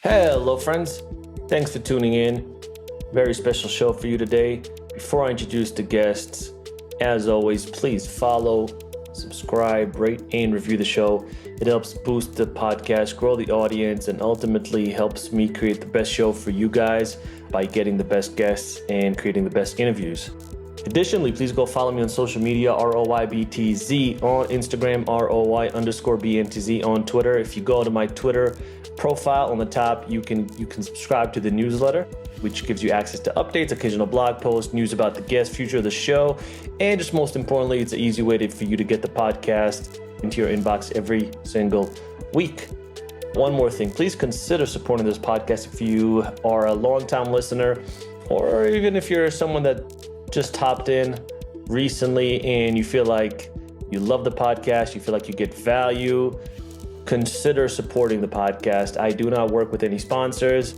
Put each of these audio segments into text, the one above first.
Hello, friends. Thanks for tuning in. Very special show for you today. Before I introduce the guests, as always, please follow, subscribe, rate, and review the show. It helps boost the podcast, grow the audience, and ultimately helps me create the best show for you guys by getting the best guests and creating the best interviews. Additionally, please go follow me on social media, ROYBTZ on Instagram, ROY_BNTZ on Twitter. If you go to my Twitter profile on the top, you can subscribe to the newsletter, which gives you access to updates, occasional blog posts, news about the guest, future of the show, and just most importantly, it's an easy way for you to get the podcast into your inbox every single week. One more thing, please consider supporting this podcast if you are a long-time listener, or even if you're someone that just hopped in recently and you feel like you love the podcast, you feel like you get value, consider supporting the podcast. I do not work with any sponsors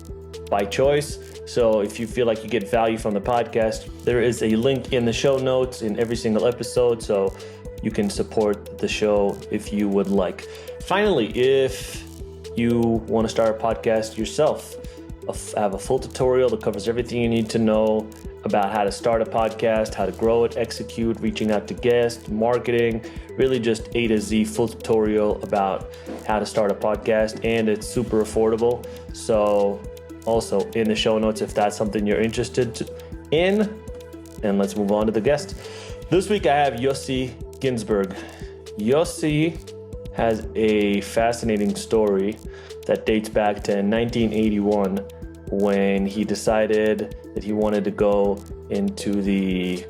by choice. So if you feel like you get value from the podcast, there is a link in the show notes in every single episode. So you can support the show if you would like. Finally, if you want to start a podcast yourself, I have a full tutorial that covers everything you need to know about how to start a podcast, how to grow it, execute, reaching out to guests, marketing, really just A to Z full tutorial about how to start a podcast, and it's super affordable. So also in the show notes if that's something you're interested in. And let's move on to the guest. This week I have Yossi Ghinsberg. Yossi has a fascinating story that dates back to 1981 when he decided that he wanted to go into the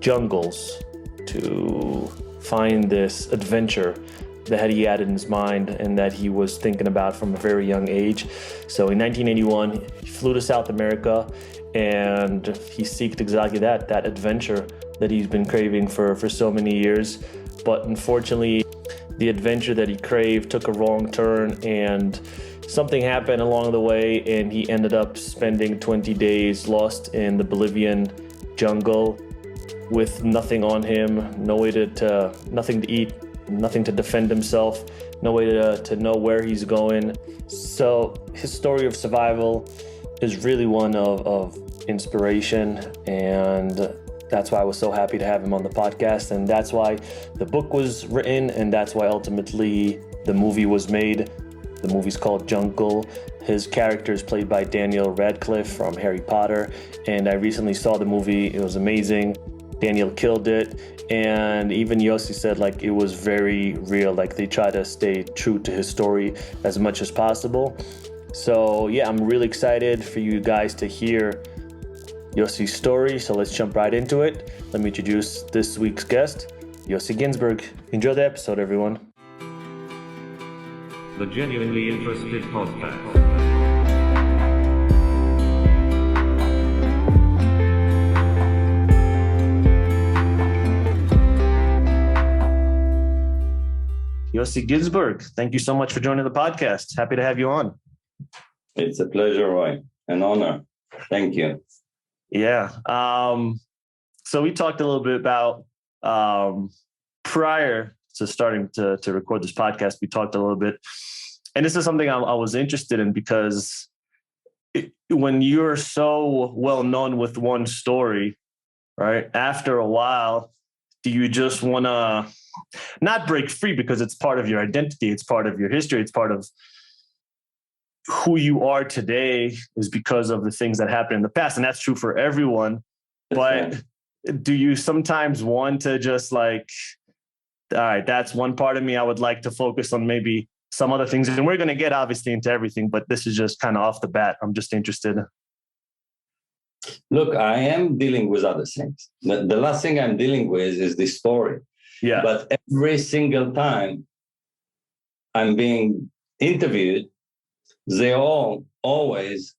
jungles to find this adventure that he had in his mind and that he was thinking about from a very young age. So in 1981, he flew to South America and he sought exactly that adventure that he's been craving for so many years. But unfortunately, the adventure that he craved took a wrong turn and something happened along the way, and he ended up spending 20 days lost in the Bolivian jungle with nothing on him, nothing to eat, nothing to defend himself, no way to know where he's going. So his story of survival is really one of inspiration, and that's why I was so happy to have him on the podcast, and that's why the book was written, and that's why ultimately the movie was made. The movie's called Jungle. His character is played by Daniel Radcliffe from Harry Potter, and I recently saw the movie. It was amazing. Daniel killed it, and even Yossi said like it was very real, like they try to stay true to his story as much as possible. So yeah, I'm really excited for you guys to hear Yossi's story, so let's jump right into it. Let me introduce this week's guest, Yossi Ghinsberg. Enjoy the episode, everyone. The Genuinely Interested Podcast. Yossi Ghinsberg, thank you so much for joining the podcast. Happy to have you on. It's a pleasure, Roy. An honor. Thank you. Yeah. So we talked a little bit about prior to starting to record this podcast, we talked a little bit. And this is something I was interested in because when you're so well known with one story, right, after a while, do you just want to not break free because it's part of your identity, it's part of your history, it's part of who you are today is because of the things that happened in the past. And that's true for everyone. But do you sometimes want to just like, all right, that's one part of me. I would like to focus on maybe some other things. And we're going to get obviously into everything, but this is just kind of off the bat. I'm just interested. Look, I am dealing with other things. The last thing I'm dealing with is this story. Yeah. But every single time I'm being interviewed, they all always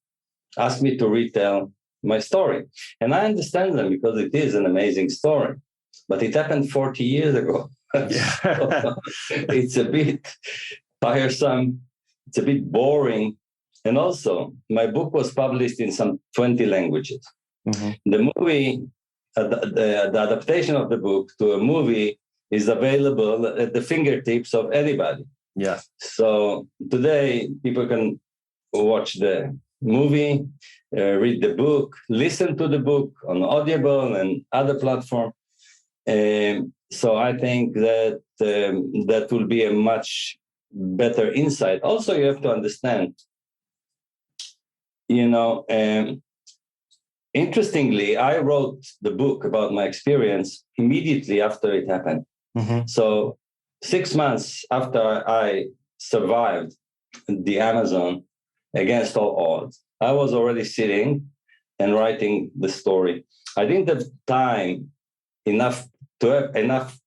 ask me to retell my story. And I understand them because it is an amazing story. But it happened 40 years ago. Yeah. So it's a bit tiresome. It's a bit boring. And also, my book was published in some 20 languages. Mm-hmm. The movie, the adaptation of the book to a movie is available at the fingertips of anybody. Yeah. So today, people can watch the movie, read the book, listen to the book on Audible and other platform. So I think that that will be a much better insight. Also, you have to understand, interestingly, I wrote the book about my experience immediately after it happened. Mm-hmm. So 6 months after I survived the Amazon against all odds, I was already sitting and writing the story. I didn't have time enough to have enough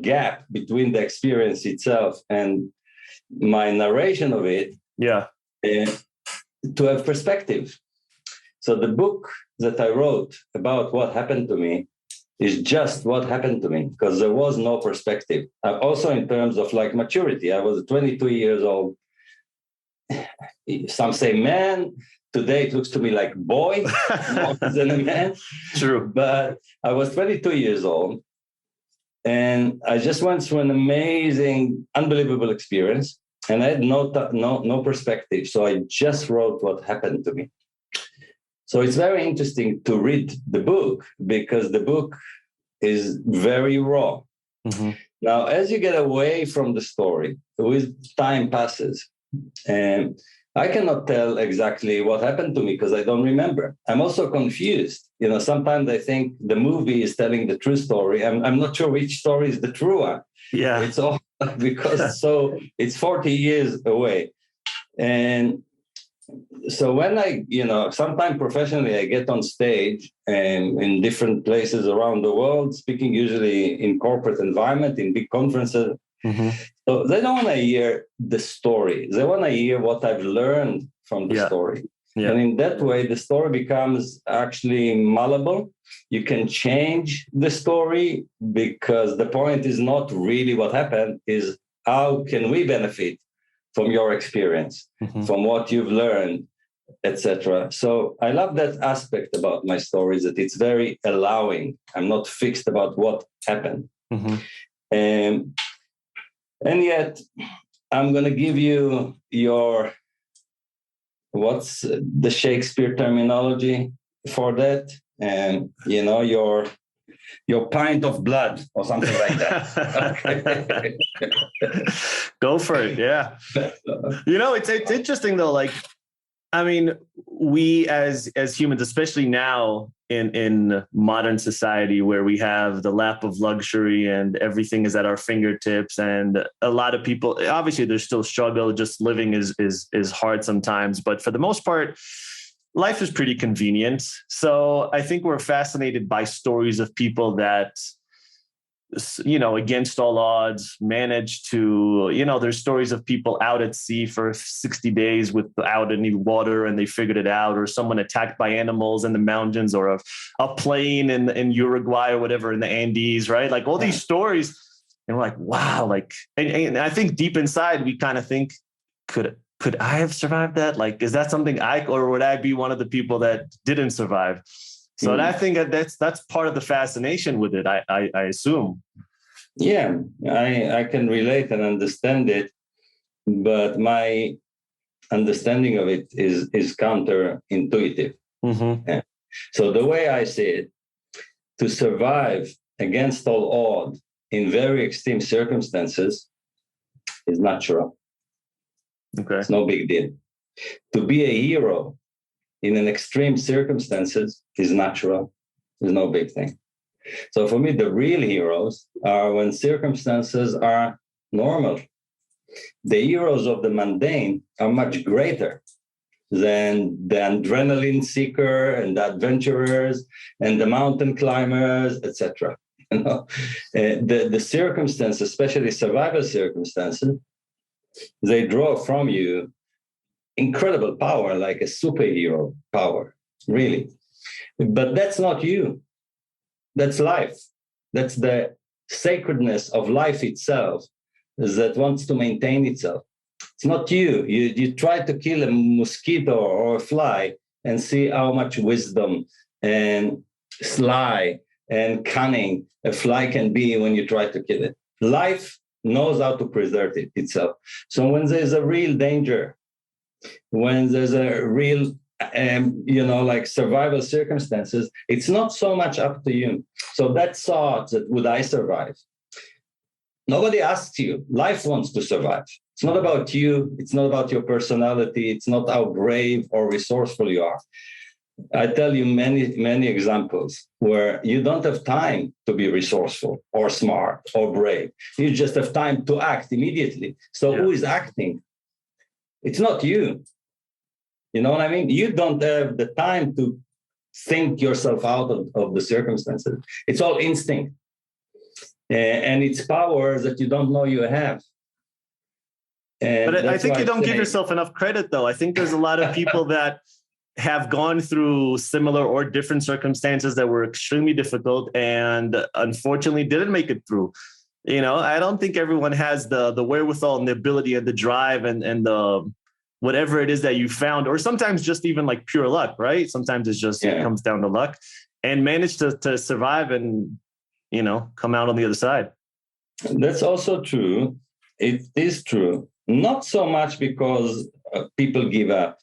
gap between the experience itself and my narration of it. Yeah. To have perspective. So the book that I wrote about what happened to me is just what happened to me, because there was no perspective. Also in terms of like maturity, I was 22 years old. Some say man. Today it looks to me like boy more than a man. True. But I was 22 years old, and I just went through an amazing, unbelievable experience, and I had no perspective. So I just wrote what happened to me. So it's very interesting to read the book, because the book is very raw. Mm-hmm. Now, as you get away from the story, with time passes, and I cannot tell exactly what happened to me because I don't remember. I'm also confused. Sometimes I think the movie is telling the true story. I'm not sure which story is the true one. Yeah. It's all because so it's 40 years away. And so when I, sometimes professionally, I get on stage and in different places around the world, speaking usually in corporate environment, in big conferences. Mm-hmm. So they don't want to hear the story. They want to hear what I've learned from the story. Yeah. And in that way, the story becomes actually malleable. You can change the story, because the point is not really what happened, is how can we benefit from your experience, mm-hmm. from what you've learned, etc. So I love that aspect about my stories, that it's very allowing. I'm not fixed about what happened. Mm-hmm. And yet I'm going to give you what's the Shakespeare terminology for that? And, your pint of blood or something like that. Go for it. Yeah. It's interesting though. Like, I mean, we as humans, especially now in modern society, where we have the lap of luxury and everything is at our fingertips, and a lot of people, obviously there's still struggle. Just living is hard sometimes, but for the most part, life is pretty convenient. So I think we're fascinated by stories of people that, against all odds, managed to, there's stories of people out at sea for 60 days without any water and they figured it out, or someone attacked by animals in the mountains, or a plane in Uruguay or whatever in the Andes, right? Like all these stories. And we're like, wow, like, and I think deep inside, we kind of think, could I have survived that? Like, is that something or would I be one of the people that didn't survive? So I think that's part of the fascination with it, I assume. Yeah, I can relate and understand it, but my understanding of it is counterintuitive. Mm-hmm. Yeah. So the way I see it, to survive against all odds in very extreme circumstances is natural. Okay. It's no big deal. To be a hero in an extreme circumstances is natural. It's no big thing. So for me, the real heroes are when circumstances are normal. The heroes of the mundane are much greater than the adrenaline seeker and the adventurers and the mountain climbers, etc. The circumstances, especially survival circumstances, they draw from you incredible power, like a superhero power, really. But that's not you. That's life. That's the sacredness of life itself that wants to maintain itself. It's not you. You try to kill a mosquito or a fly and see how much wisdom and sly and cunning a fly can be when you try to kill it. Life knows how to preserve itself. So when there's a real danger, when there's a real, like survival circumstances, it's not so much up to you. So that thought that would I survive? Nobody asks you. Life wants to survive. It's not about you. It's not about your personality. It's not how brave or resourceful you are. I tell you many, many examples where you don't have time to be resourceful or smart or brave. You just have time to act immediately. So who is acting? It's not you. You know what I mean? You don't have the time to think yourself out of the circumstances. It's all instinct. And it's power that you don't know you have. And but I think you don't give yourself enough credit, though. I think there's a lot of people that have gone through similar or different circumstances that were extremely difficult and unfortunately didn't make it through. I don't think everyone has the wherewithal and the ability and the drive and the whatever it is that you found, or sometimes just even like pure luck, right? Sometimes it's just, it comes down to luck, and manage to survive and, come out on the other side. That's also true. It is true. Not so much because people give up.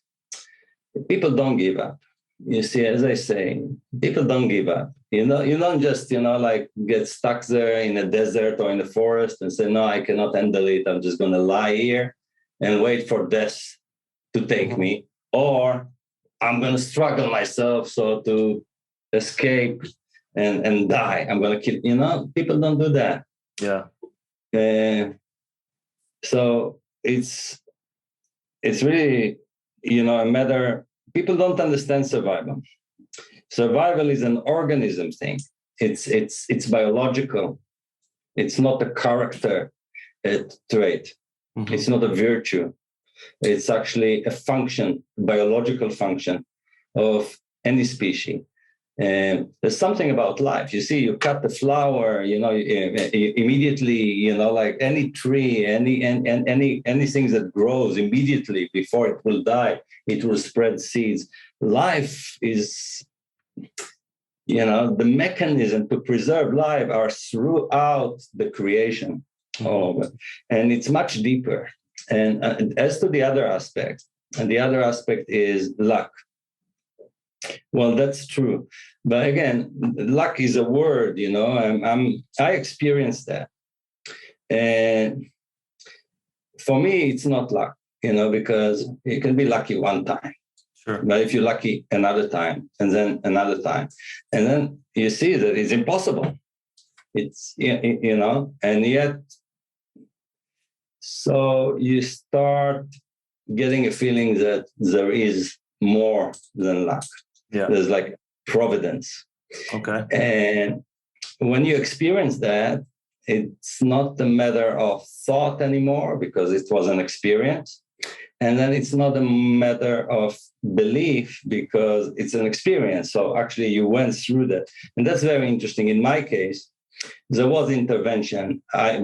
People don't give up. You see, as I say, people don't give up. You don't just, like get stuck there in a desert or in the forest and say, no, I cannot handle it. I'm just going to lie here and wait for death to take me, or I'm going to struggle myself so to escape and die. I'm going to kill, people don't do that. Yeah. So it's really, a matter, people don't understand survival. Survival is an organism thing. It's biological. It's not a character trait. Mm-hmm. It's not a virtue. It's actually a function, biological function of any species. And there's something about life. You see, you cut the flower, immediately, like any tree, anything that grows immediately before it will die, it will spread seeds. Life is, the mechanism to preserve life are throughout the creation. Mm-hmm. And it's much deeper. And as to the other aspect, and the other aspect is luck. Well, that's true. But again, luck is a word, I experienced that. And for me, it's not luck, because you can be lucky one time. Sure. But if you're lucky another time, and then another time, and then you see that it's impossible. It's, and yet, so you start getting a feeling that there is more than luck. Yeah. There's like providence. Okay. And when you experience that, it's not a matter of thought anymore because it was an experience. And then it's not a matter of belief because it's an experience. So actually you went through that. And that's very interesting. In my case, there was intervention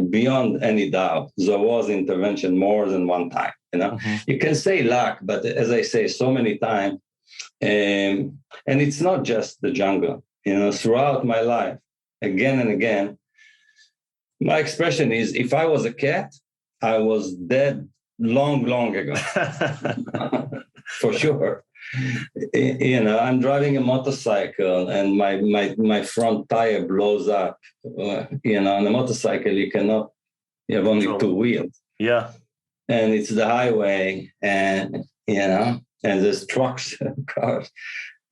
beyond any doubt. There was intervention more than one time. Mm-hmm. You can say luck, but as I say so many times, and it's not just the jungle. Throughout my life, again and again, my expression is: if I was a cat, I was dead long, long ago, for sure. I'm driving a motorcycle and my front tire blows up. On a motorcycle, you have only two wheels. Yeah. And it's the highway and there's trucks and cars.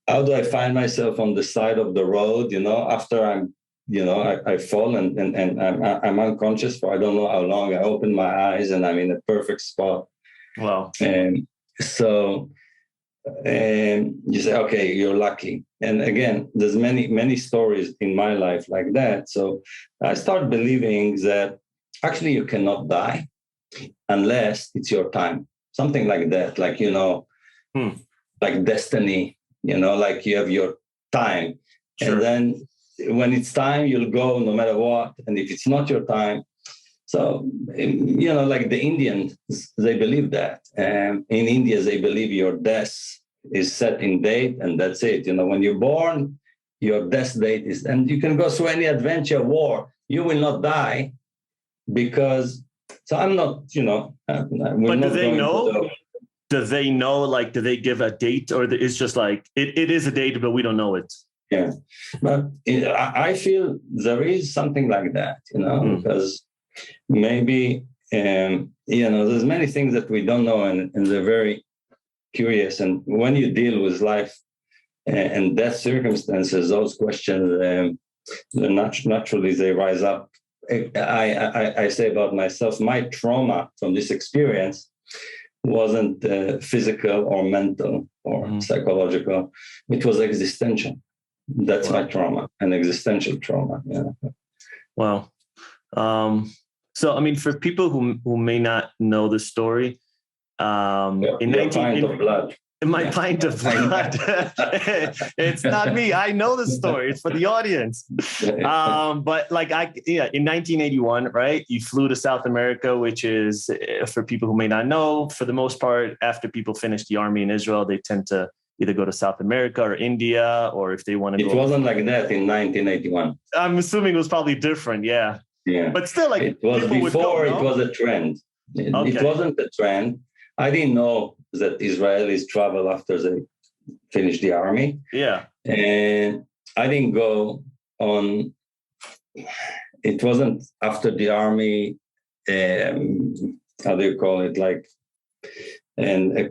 How do I find myself on the side of the road, after I fall and I'm unconscious for I don't know how long. I open my eyes and I'm in a perfect spot. Wow. And so you say, okay, you're lucky. And again, there's many, many stories in my life like that. So I start believing that actually you cannot die unless it's your time. Something like that, like, like destiny, like you have your time. Sure. And then when it's time, you'll go no matter what. And if it's not your time, so, like the Indians, they believe that. In India, they believe your death is set in date and that's it. When you're born, your death date is, and you can go through any adventure, war, you will not die because, so I'm not, but do they know? do they know, like, do they give a date, or it's just like, it is a date, but we don't know it? Yeah, but I feel there is something like that, because maybe, there's many things that we don't know, and they're very curious. And when you deal with life and death circumstances, those questions, naturally they rise up. I say about myself, my trauma from this experience wasn't physical or mental or psychological. It was existential. That's my trauma, an existential trauma. Yeah. Wow. So, I mean, for people who may not know the story, in 19 of blood. My pint of blood. It's not me. I know the story. It's for the audience. But like in 1981, right? You flew to South America, which is, for people who may not know, for the most part, after people finish the army in Israel, they tend to either go to South America or India, or if they want to go. It wasn't like that in 1981. I'm assuming it was probably different. Yeah. Yeah. But still, like, it was before, it was a trend. It wasn't a trend. I didn't know that Israelis travel after they finish the army. Yeah. And I didn't go on, it wasn't after the army, how do you call it? Like, and I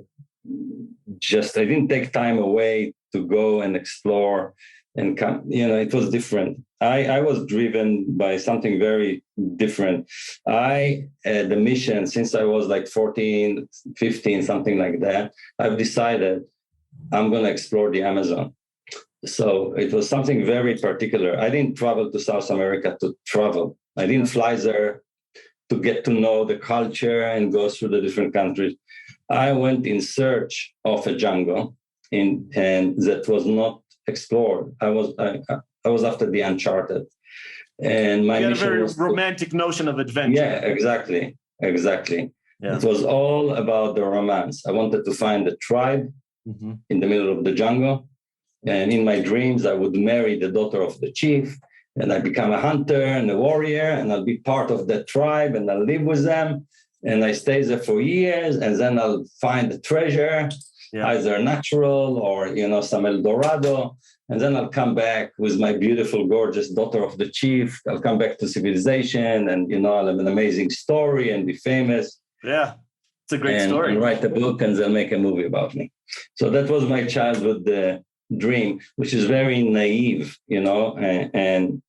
didn't take time away to go and explore and come, it was different. I was driven by something very different. The mission, since I was like 14, 15, something like that, I've decided I'm going to explore the Amazon. So it was something very particular. I didn't travel to South America to travel. I didn't fly there to get to know the culture and go through the different countries. I went in search of a jungle and that was not explored. I was after the Uncharted, and my mission a very was romantic notion of adventure. Yeah, exactly. Yeah. It was all about the romance. I wanted to find a tribe in the middle of the jungle, and in my dreams, I would marry the daughter of the chief, and I become a hunter and a warrior, and I'll be part of that tribe, and I'll live with them, and I stay there for years, and then I'll find the treasure. Yeah. Either natural or, some El Dorado. And then I'll come back with my beautiful, gorgeous daughter of the chief. I'll come back to civilization and, I'll have an amazing story and be famous. Yeah, it's a great story. And write a book and they'll make a movie about me. So that was my childhood dream, which is very naive, and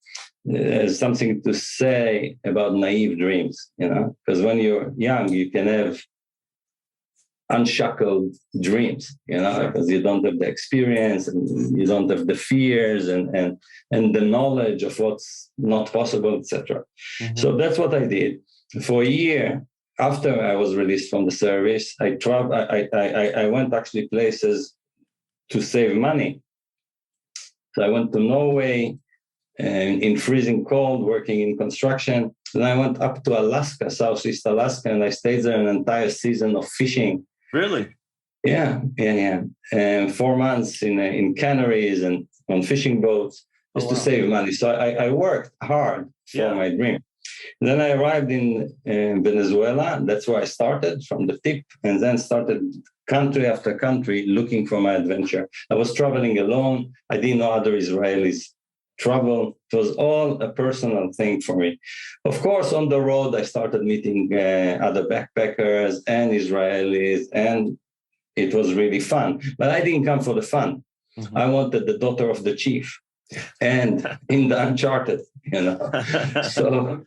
there's something to say about naive dreams, because when you're young, you can have unshackled dreams, because you don't have the experience and you don't have the fears and the knowledge of what's not possible, etc. So that's what I did. For a year after I was released from the service, I went actually places to save money. So I went to Norway and in freezing cold, working in construction. Then I went up to Alaska, Southeast Alaska, and I stayed there an entire season of fishing. Really? Yeah. And 4 months in canneries and on fishing boats just to save money. So I worked hard for my dream. And then I arrived in Venezuela. That's where I started from the tip, and then started country after country looking for my adventure. I was traveling alone. I didn't know other Israelis travel. It was all a personal thing for me. Of course, on the road, I started meeting other backpackers and Israelis, and it was really fun. But I didn't come for the fun. I wanted the daughter of the chief and in the Uncharted, So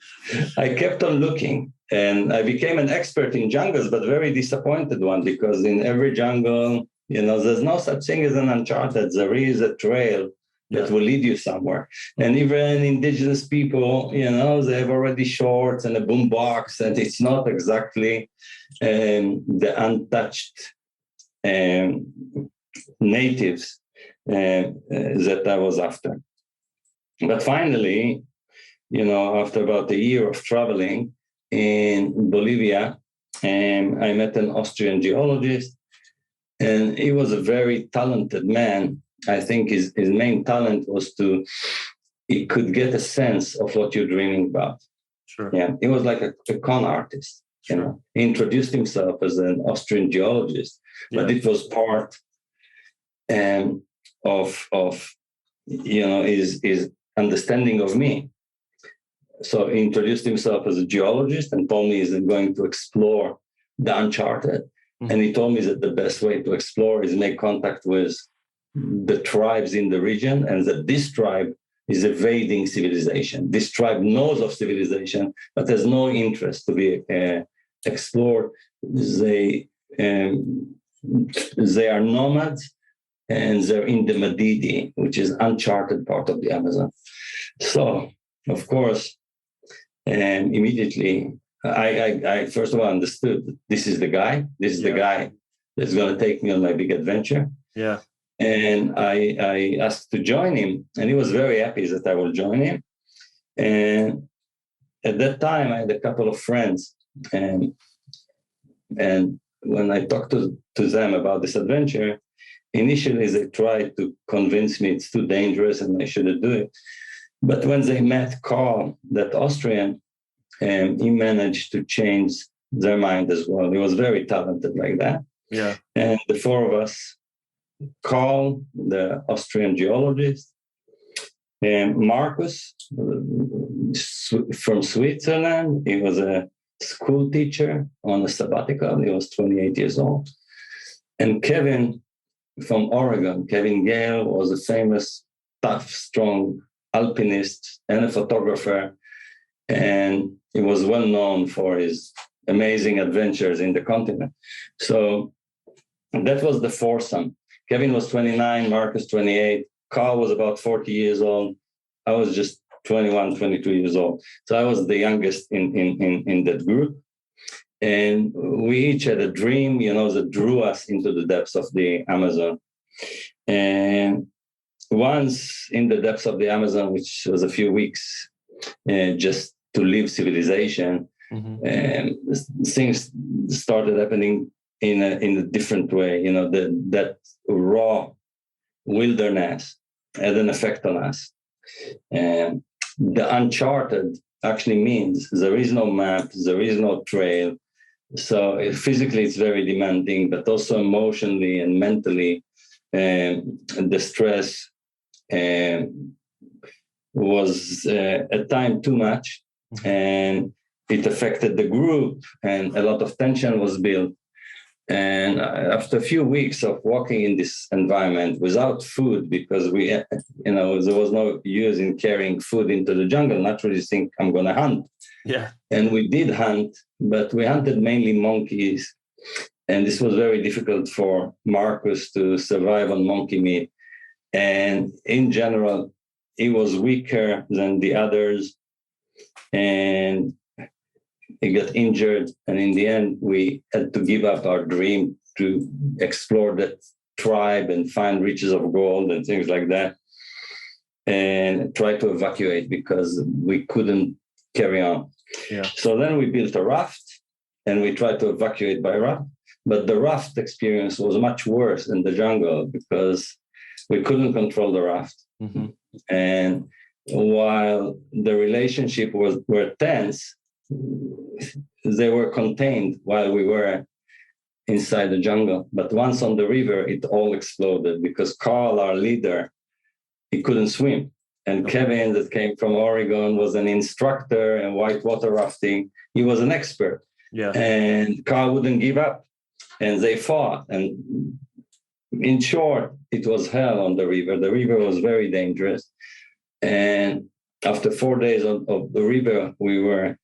I kept on looking, and I became an expert in jungles, but very disappointed one, because in every jungle, there's no such thing as an Uncharted. There is a trail that will lead you somewhere. And even indigenous people, they have already shorts and a boombox, and it's not exactly the untouched natives that I was after. But finally, after about a year of traveling in Bolivia, I met an Austrian geologist, and he was a very talented man. I think his main talent was he could get a sense of what you're dreaming about. Sure. Yeah, he was like a con artist. He introduced himself as an Austrian geologist, but it was part of his understanding of me. So he introduced himself as a geologist and told me he's going to explore the Uncharted. Mm-hmm. And he told me that the best way to explore is make contact with the tribes in the region, and that this tribe is evading civilization. This tribe knows of civilization, but has no interest to be explored. They are nomads, and they're in the Madidi, which is uncharted part of the Amazon. So, of course, immediately, I first of all understood this is the guy. This is the guy that's going to take me on my big adventure. Yeah. And I asked to join him, and he was very happy that I will join him. And at that time, I had a couple of friends, and when I talked to them about this adventure, initially they tried to convince me it's too dangerous and I shouldn't do it. But when they met Carl, that Austrian, he managed to change their mind as well. He was very talented like that. Yeah. And the four of us, Carl, the Austrian geologist, and Marcus from Switzerland. He was a school teacher on a sabbatical. He was 28 years old. And Kevin from Oregon. Kevin Gale was a famous, tough, strong alpinist and a photographer. And he was well known for his amazing adventures in the continent. So that was the foursome. Kevin was 29, Marcus 28, Carl was about 40 years old. I was just 21, 22 years old. So I was the youngest in that group. And we each had a dream, that drew us into the depths of the Amazon. And once in the depths of the Amazon, which was a few weeks, just to leave civilization, things started happening in a different way. That raw wilderness had an effect on us. And the uncharted actually means there is no map, there is no trail. So physically it's very demanding, but also emotionally and mentally, the stress was at time too much, and it affected the group, and a lot of tension was built. And after a few weeks of walking in this environment without food, because there was no use in carrying food into the jungle, naturally you think I'm going to hunt. Yeah. And we did hunt, but we hunted mainly monkeys. And this was very difficult for Marcus to survive on monkey meat. And in general, he was weaker than the others. And he got injured. And in the end, we had to give up our dream to explore that tribe and find riches of gold and things like that, and try to evacuate because we couldn't carry on. Yeah. So then we built a raft and we tried to evacuate by raft. But the raft experience was much worse than the jungle because we couldn't control the raft. Mm-hmm. And while the relationship were tense, they were contained while we were inside the jungle. But once on the river, it all exploded because Carl, our leader, he couldn't swim. And Kevin, that came from Oregon, was an instructor in whitewater rafting. He was an expert. Yeah. And Carl wouldn't give up. And they fought. And in short, it was hell on the river. The river was very dangerous. And after 4 days of the river, we were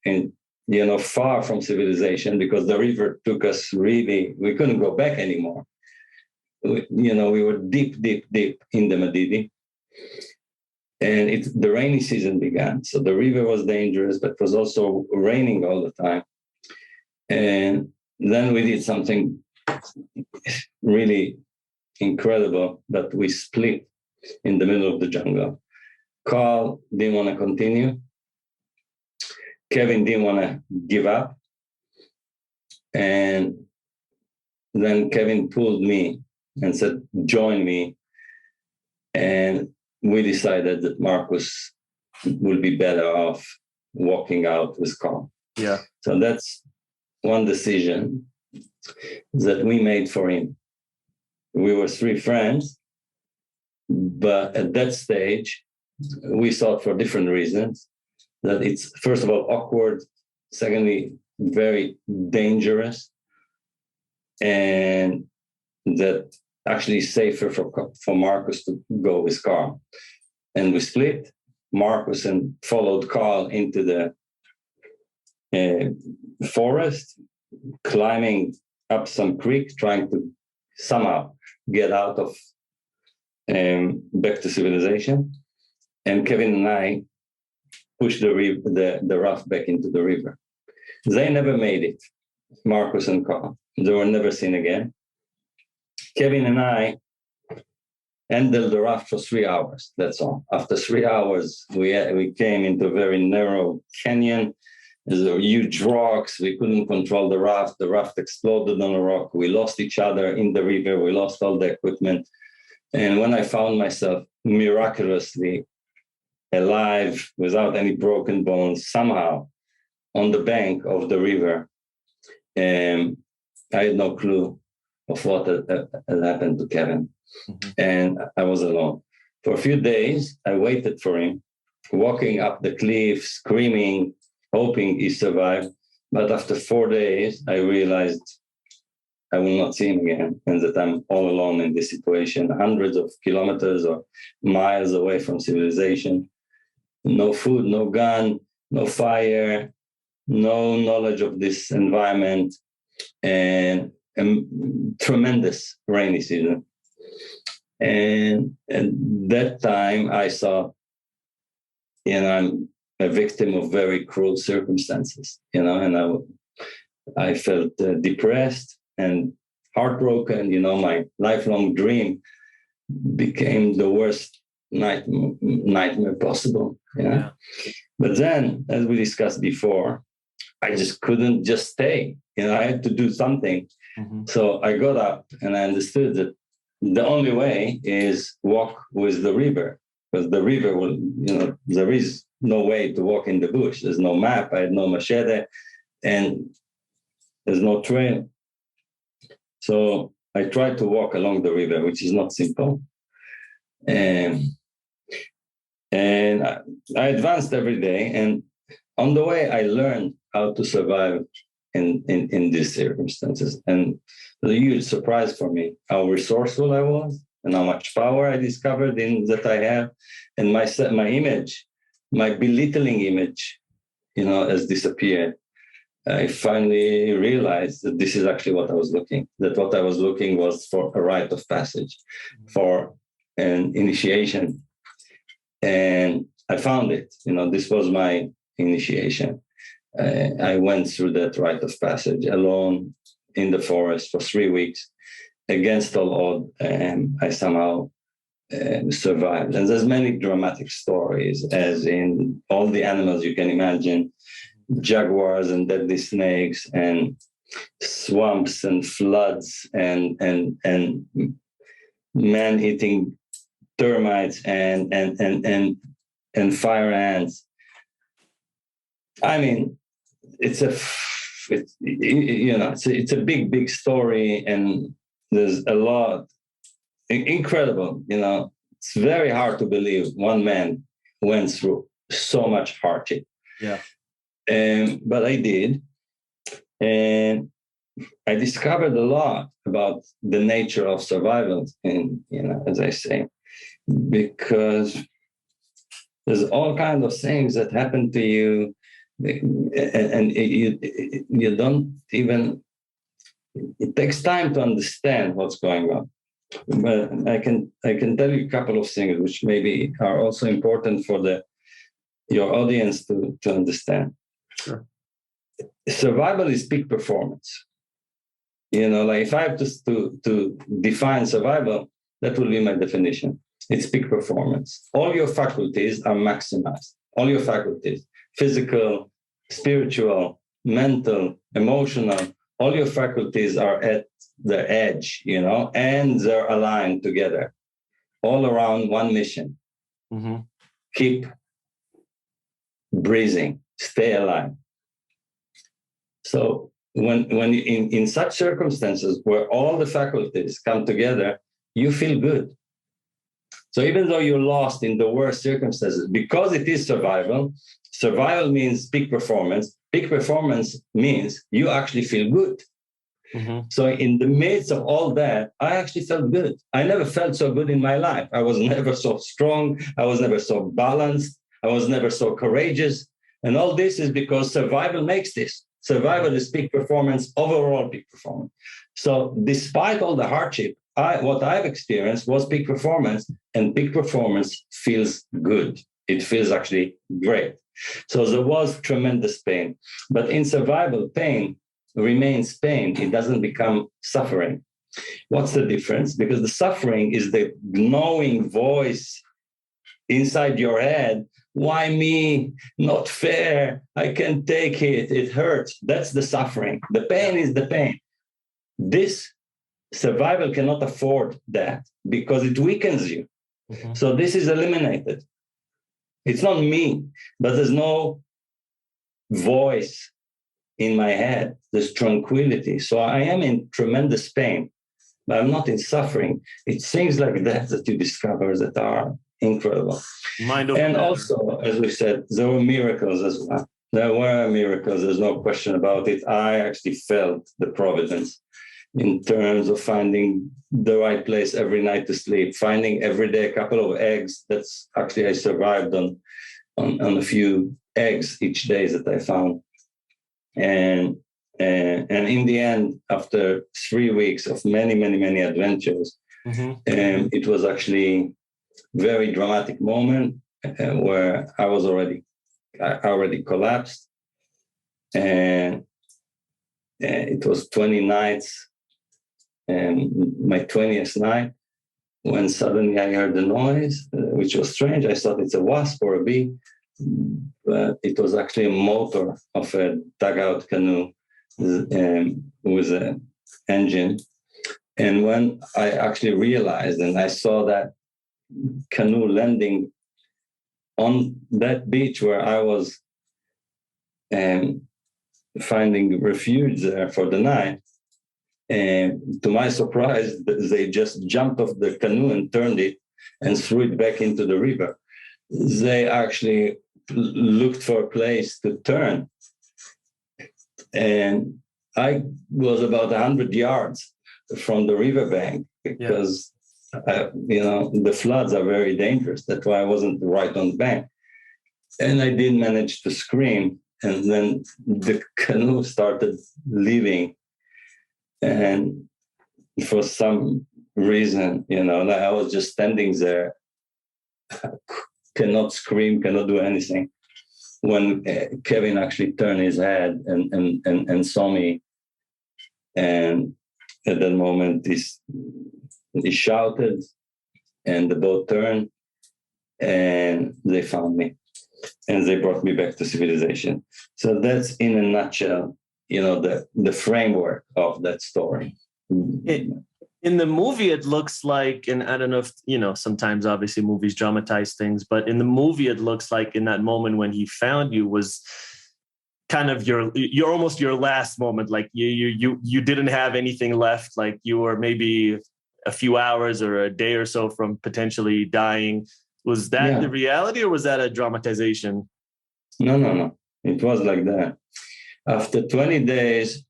far from civilization because the river took us we couldn't go back anymore. We were deep in the Madidi. And the rainy season began. So the river was dangerous, but it was also raining all the time. And then we did something really incredible, that we split in the middle of the jungle. Carl didn't want to continue. Kevin didn't want to give up. And then Kevin pulled me and said, join me. And we decided that Marcus will be better off walking out with Carl. Yeah. So that's one decision that we made for him. We were three friends, but at that stage, we thought for different reasons that it's, first of all, awkward, secondly, very dangerous, and that actually safer for Marcus to go with Carl. And we split. Marcus and followed Carl into the forest, climbing up some creek, trying to somehow get out of back to civilization. And Kevin and I pushed the raft back into the river. They never made it, Marcus and Carl. They were never seen again. Kevin and I handled the raft for 3 hours, that's all. After 3 hours, we came into a very narrow canyon. There were huge rocks. We couldn't control the raft. The raft exploded on a rock. We lost each other in the river. We lost all the equipment. And when I found myself miraculously alive, without any broken bones, somehow on the bank of the river, I had no clue of what had happened to Kevin. Mm-hmm. And I was alone. For a few days, I waited for him, walking up the cliff, screaming, hoping he survived. But after 4 days, I realized I will not see him again, and that I'm all alone in this situation, hundreds of kilometers or miles away from civilization. No food, no gun, no fire, no knowledge of this environment, and a tremendous rainy season. And at that time, I thought, I'm a victim of very cruel circumstances, and I felt depressed and heartbroken. My lifelong dream became the worst nightmare possible. Yeah. But then, as we discussed before, I just couldn't just stay. I had to do something. Mm-hmm. So I got up and I understood that the only way is walk with the river, because the river will, there is no way to walk in the bush. There's no map. I had no machete, and there's no trail. So I tried to walk along the river, which is not simple. And I advanced every day. And on the way, I learned how to survive in these circumstances. And it was a huge surprise for me how resourceful I was and how much power I discovered that I have. And my image, my belittling image, has disappeared. I finally realized that this is actually what I was looking, that what I was looking was for a rite of passage, for an initiation. And I found it. This was my initiation. I went through that rite of passage alone in the forest for 3 weeks against all odds, and I somehow survived. And there's many dramatic stories, as in all the animals you can imagine, jaguars and deadly snakes and swamps and floods and man-eating termites and fire ants. I mean, it's a big story, and there's a lot incredible. It's very hard to believe one man went through so much hardship. Yeah. But I did, and I discovered a lot about the nature of survival. And as I say, because there's all kinds of things that happen to you. And you don't even, it takes time to understand what's going on. But I can tell you a couple of things which maybe are also important for your audience to understand. Sure. Survival is peak performance. Like if I have to define survival, that will be my definition. It's peak performance. All your faculties are maximized. All your faculties, physical, spiritual, mental, emotional, all your faculties are at the edge, and they're aligned together, all around one mission. Mm-hmm. Keep breathing, stay alive. So when in such circumstances where all the faculties come together, you feel good. So even though you're lost in the worst circumstances, because it is survival, survival means peak performance. Peak performance means you actually feel good. Mm-hmm. So in the midst of all that, I actually felt good. I never felt so good in my life. I was never so strong. I was never so balanced. I was never so courageous. And all this is because survival makes this. Survival is peak performance, overall peak performance. So despite all the hardship, what I've experienced was peak performance, and peak performance feels good. It feels actually great. So there was tremendous pain. But in survival, pain remains pain. It doesn't become suffering. What's the difference? Because the suffering is the gnawing voice inside your head. Why me? Not fair. I can't take it. It hurts. That's the suffering. The pain is the pain. This survival cannot afford that because it weakens you. Mm-hmm. So this is eliminated. It's not me, but there's no voice in my head. There's tranquility. So I am in tremendous pain, but I'm not in suffering. It's things like that you discover that are incredible. And also, as we said, there were miracles as well. There were miracles. There's no question about it. I actually felt the providence in terms of finding the right place every night to sleep, finding every day a couple of eggs. That's actually, I survived on a few eggs each day that I found. And in the end, after 3 weeks of many, many, many adventures, it was actually a very dramatic moment where I already collapsed. And it was 20 nights, and my 20th night, when suddenly I heard the noise, which was strange. I thought it's a wasp or a bee, but it was actually a motor of a dugout canoe with an engine. And when I actually realized and I saw that canoe landing on that beach where I was finding refuge there for the night, and to my surprise, they just jumped off the canoe and turned it and threw it back into the river. They actually looked for a place to turn. And I was about 100 yards from the riverbank because, the floods are very dangerous. That's why I wasn't right on the bank. And I did manage to scream. And then the canoe started leaving. And for some reason, I was just standing there, cannot scream, cannot do anything. When Kevin actually turned his head and saw me, and at that moment he shouted, and the boat turned, and they found me, and they brought me back to civilization. So that's in a nutshell, the framework of that story. In the movie, it looks like, and I don't know if, sometimes obviously movies dramatize things, but in the movie, it looks like in that moment when he found you was kind of you're almost your last moment. Like you didn't have anything left. Like you were maybe a few hours or a day or so from potentially dying. Was that the reality, or was that a dramatization? No. It was like that. After 20 days,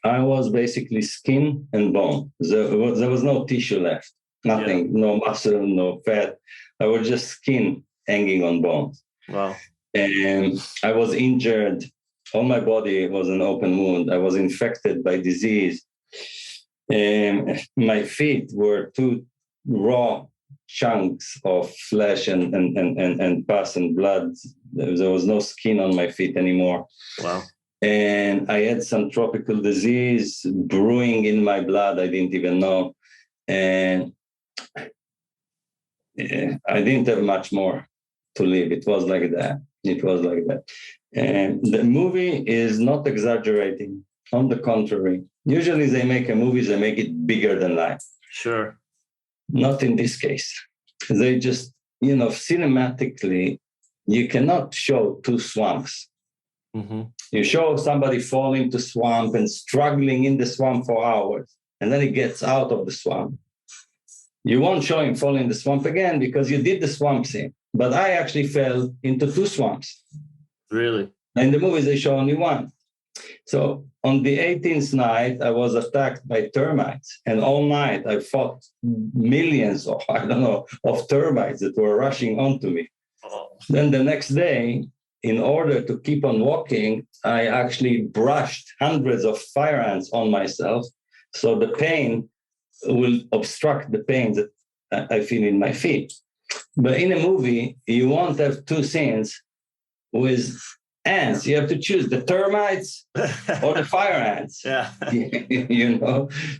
I was basically skin and bone. There was no tissue left, nothing, no muscle, no fat. I was just skin hanging on bones. Wow. And I was injured. All my body was an open wound. I was infected by disease. And my feet were two raw chunks of flesh and pus and blood. There was no skin on my feet anymore. Wow. And I had some tropical disease brewing in my blood. I didn't even know. And I didn't have much more to live. It was like that. And the movie is not exaggerating. On the contrary, usually they make they make it bigger than life. Sure. Not in this case. They just, cinematically, you cannot show two swamps Mm-hmm. You show somebody falling into swamp and struggling in the swamp for hours, and then he gets out of the swamp. You won't show him falling in the swamp again because you did the swamp scene. But I actually fell into 2 swamps. Really? In the movies, they show only one. So on the 18th night, I was attacked by termites. And all night, I fought millions of, of termites that were rushing onto me. Oh. Then the next day, in order to keep on walking, I actually brushed hundreds of fire ants on myself. So the pain will obstruct the pain that I feel in my feet. But in a movie, you won't have 2 scenes with ants. You have to choose the termites or the fire ants. Yeah.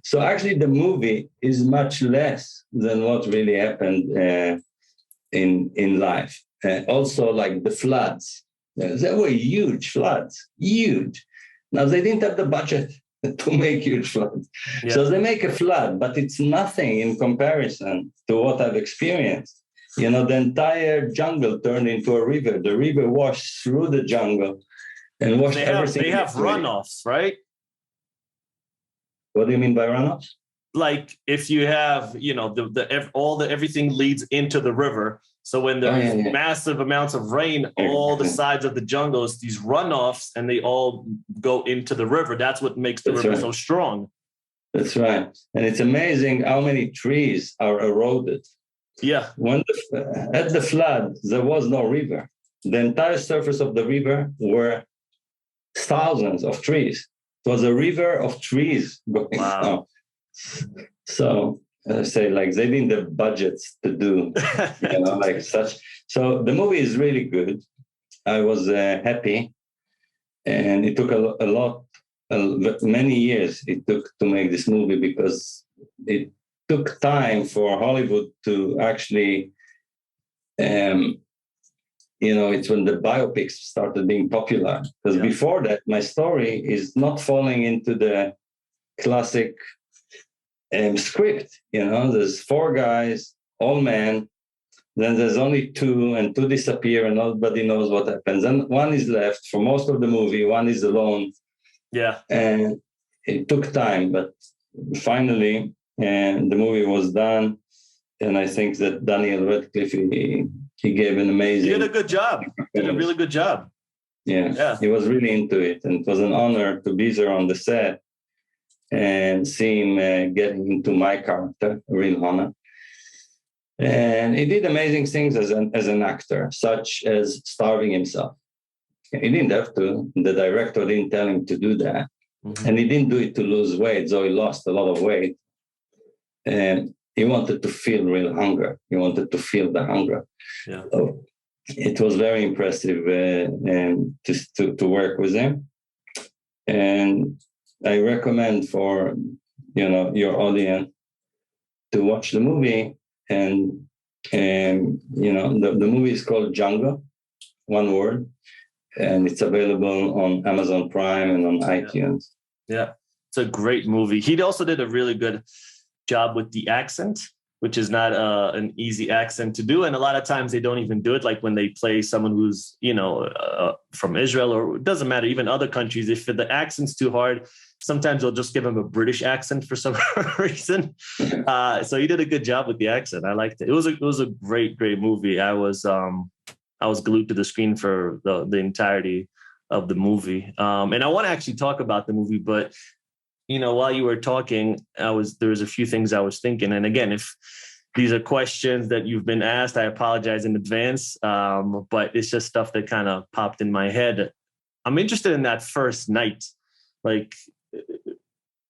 So actually the movie is much less than what really happened in life. Also like the floods. There were huge floods, huge. Now they didn't have the budget to make huge floods. Yeah. So they make a flood, but it's nothing in comparison to what I've experienced. The entire jungle turned into a river. The river washed through the jungle and washed everything. They have runoffs, right? What do you mean by runoffs? Like if you have, everything leads into the river. So when there's massive amounts of rain, all the sides of the jungles, these runoffs, and they all go into the river. That's what makes the river so strong. That's right. And it's amazing how many trees are eroded. Yeah. At the flood, there was no river. The entire surface of the river were thousands of trees. It was a river of trees going down. So I say, like, they didn't have budgets to do, like such. So the movie is really good. I was happy, and it took many years it took to make this movie because it took time for Hollywood to actually, it's when the biopics started being popular. Because before that, my story is not falling into the classic script. There's 4 guys, all men. Then there's only 2, and 2 disappear, and nobody knows what happens. And 1 is left for most of the movie. 1 is alone. Yeah. And it took time, but finally, the movie was done. And I think that Daniel Radcliffe, he gave an amazing. He did a good job. Did a really good job. Yeah. He was really into it, and it was an honor to be there on the set and see him getting into my character, a real honor. And he did amazing things as an actor, such as starving himself. He didn't have to. The director didn't tell him to do that. Mm-hmm. And he didn't do it to lose weight, so he lost a lot of weight. And he wanted to feel real hunger. He wanted to feel the hunger. Yeah. So it was very impressive to work with him. And I recommend for your audience to watch the movie. And the movie is called Jungle, one word, and it's available on Amazon Prime and on iTunes. Yeah, it's a great movie. He also did a really good job with the accent, which is not an easy accent to do. And a lot of times they don't even do it. Like when they play someone who's, from Israel, or it doesn't matter, even other countries, if the accent's too hard, sometimes they'll just give him a British accent for some reason. So he did a good job with the accent. I liked it. It was a great movie. I was glued to the screen for the entirety of the movie. And I want to actually talk about the movie, but while you were talking, there was a few things I was thinking. And again, if these are questions that you've been asked, I apologize in advance. But it's just stuff that kind of popped in my head. I'm interested in that first night. Like,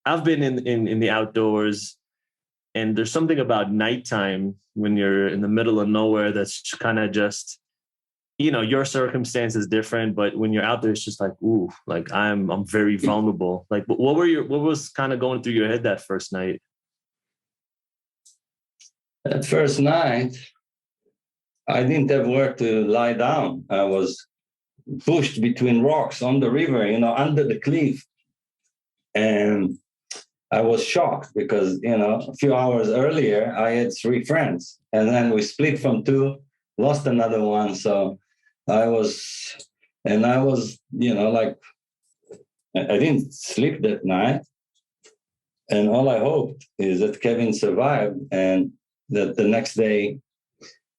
I've been in the outdoors, and there's something about nighttime when you're in the middle of nowhere that's kind of just, your circumstance is different, but when you're out there, it's just like, ooh, like I'm very vulnerable. Like, what was kind of going through your head that first night? That first night, I didn't have where to lie down. I was pushed between rocks on the river, under the cliff. And I was shocked because, a few hours earlier, I had 3 friends, and then we split from 2, lost another one. So I was And I was, like, I didn't sleep that night. And all I hoped is that Kevin survived and that the next day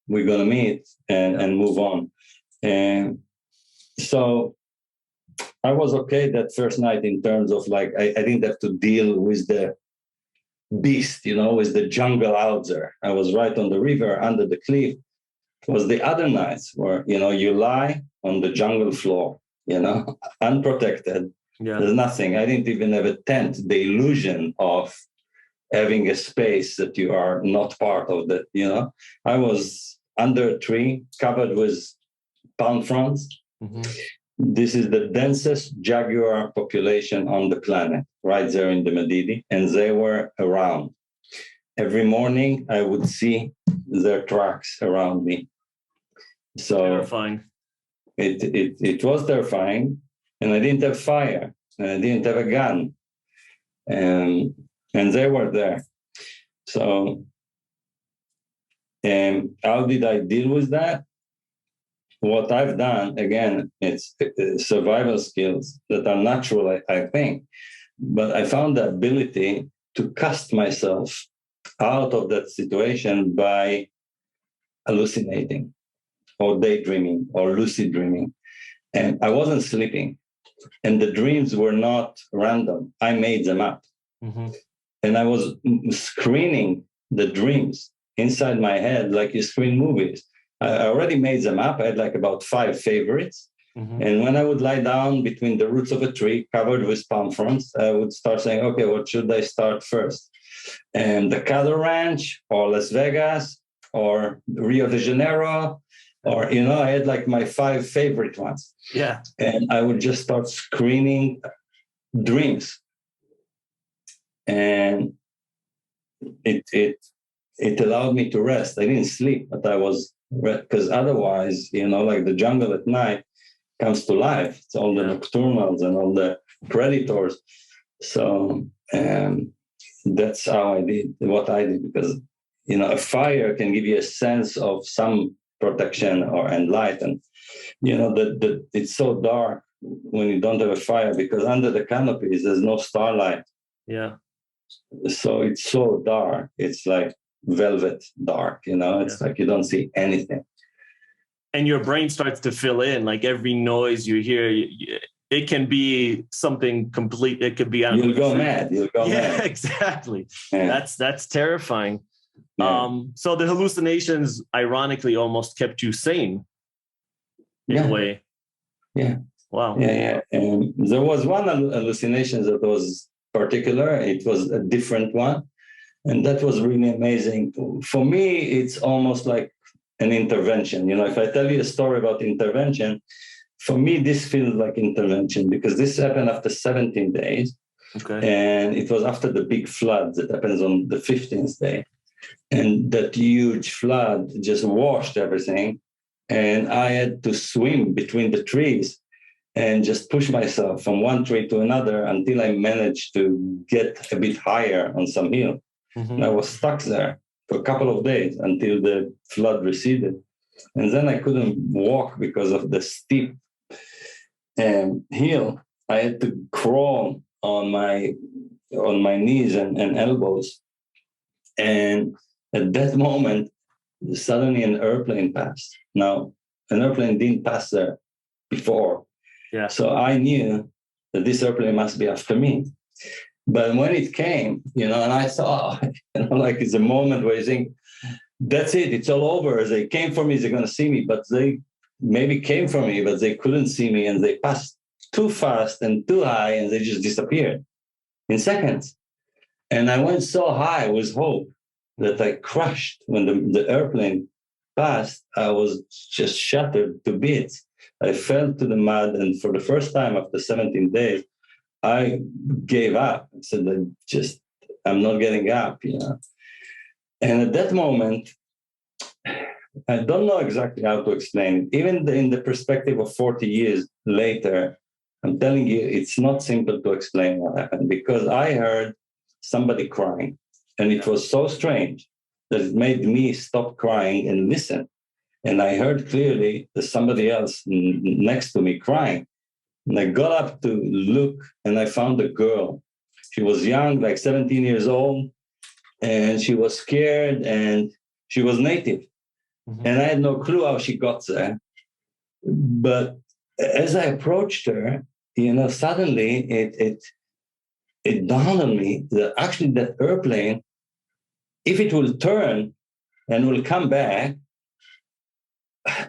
we're going to meet and move on. And so I was okay that first night in terms of like, I didn't have to deal with the beast, with the jungle out there. I was right on the river under the cliff. It was the other nights where, you lie on the jungle floor, unprotected. Yeah. There's nothing. I didn't even have a tent. The illusion of having a space that you are not part of that, I was under a tree covered with palm fronds. Mm-hmm. This is the densest jaguar population on the planet, right there in the Madidi, and they were around. Every morning, I would see their tracks around me. So terrifying. It was terrifying, and I didn't have fire, and I didn't have a gun, and they were there. So, how did I deal with that? What I've done, again, it's survival skills that are natural, I think. But I found the ability to cast myself out of that situation by hallucinating or daydreaming or lucid dreaming. And I wasn't sleeping. And the dreams were not random. I made them up. Mm-hmm. And I was screening the dreams inside my head like you screen movies. I already made them up. I had like about 5 favorites. Mm-hmm. And when I would lie down between the roots of a tree covered with palm fronds, I would start saying, okay, what should I start first? And the Cattle Ranch or Las Vegas or Rio de Janeiro, or, I had like my 5 favorite ones. Yeah. And I would just start screening dreams. And it allowed me to rest. I didn't sleep, but I was, because otherwise, like the jungle at night comes to life. It's all the nocturnals and all the predators. So that's how I did what I did, because, a fire can give you a sense of some protection and light. And, it's so dark when you don't have a fire, because under the canopies, there's no starlight. Yeah. So it's so dark. It's like velvet dark, it's like you don't see anything. And your brain starts to fill in, like every noise you hear, it can be something complete. It could be, you'll go mad. Yeah, exactly. Yeah. That's terrifying. Yeah. So the hallucinations, ironically, almost kept you sane in a way. Yeah. Wow. Yeah. And there was one hallucination that was particular. It was a different one. And that was really amazing. For me, it's almost like an intervention. If I tell you a story about intervention, for me, this feels like intervention, because this happened after 17 days. Okay. And it was after the big flood that happens on the 15th day. And that huge flood just washed everything. And I had to swim between the trees and just push myself from one tree to another until I managed to get a bit higher on some hill. Mm-hmm. And I was stuck there for a couple of days until the flood receded. And then I couldn't walk because of the steep hill. I had to crawl on my knees and elbows. And at that moment, suddenly an airplane passed. Now, an airplane didn't pass there before. Yeah. So I knew that this airplane must be after me. But when it came, and I saw, like it's a moment where you think, that's it, it's all over. They came for me, they're going to see me, but they maybe came for me, but they couldn't see me, and they passed too fast and too high, and they just disappeared in seconds. And I went so high with hope that I crushed when the airplane passed. I was just shattered to bits. I fell to the mud, and for the first time after 17 days, I gave up. I said, I'm not getting up, And at that moment, I don't know exactly how to explain it. Even in the perspective of 40 years later, I'm telling you, it's not simple to explain what happened, because I heard somebody crying, and it was so strange that it made me stop crying and listen. And I heard clearly that somebody else next to me crying. And I got up to look, and I found a girl. She was young, like 17 years old, and she was scared, and she was native. Mm-hmm. And I had no clue how she got there. But as I approached her, suddenly it dawned on me that actually that airplane, if it will turn and will come back,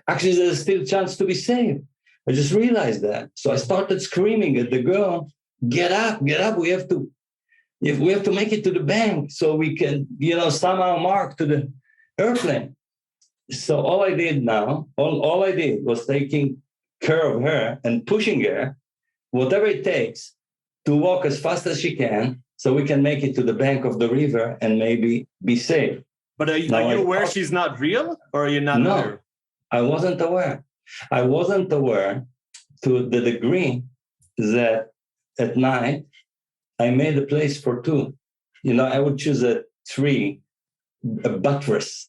actually there's still a chance to be saved. I just realized that. So I started screaming at the girl, get up, we have to make it to the bank so we can, somehow mark to the airplane. So all I did was taking care of her and pushing her, whatever it takes, to walk as fast as she can so we can make it to the bank of the river and maybe be safe. But are you aware she's not real, or are you not aware? No, I wasn't aware. I wasn't aware to the degree that at night I made a place for two. I would choose a tree, a buttress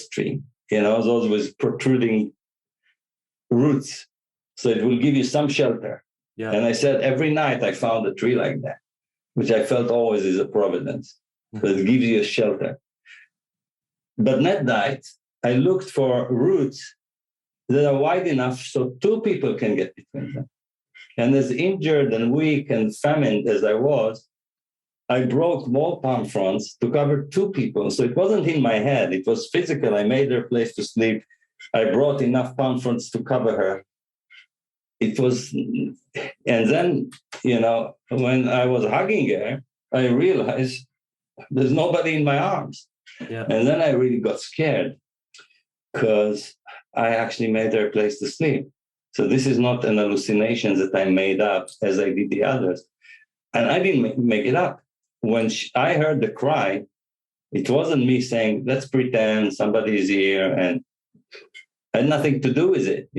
tree, those with protruding roots. So it will give you some shelter. Yeah. And I said, every night I found a tree like that, which I felt always is a providence, but it gives you a shelter. But that night, I looked for roots that are wide enough so two people can get between them. And as injured and weak and famine as I was, I broke more palm fronds to cover two people. So it wasn't in my head, it was physical. I made her place to sleep. I brought enough palm fronds to cover her. It was, and then, when I was hugging her, I realized there's nobody in my arms. Yeah. And then I really got scared because I actually made her place to sleep. So this is not an hallucination that I made up as I did the others. And I didn't make it up. When I heard the cry, it wasn't me saying, let's pretend somebody is here, and I had nothing to do with it.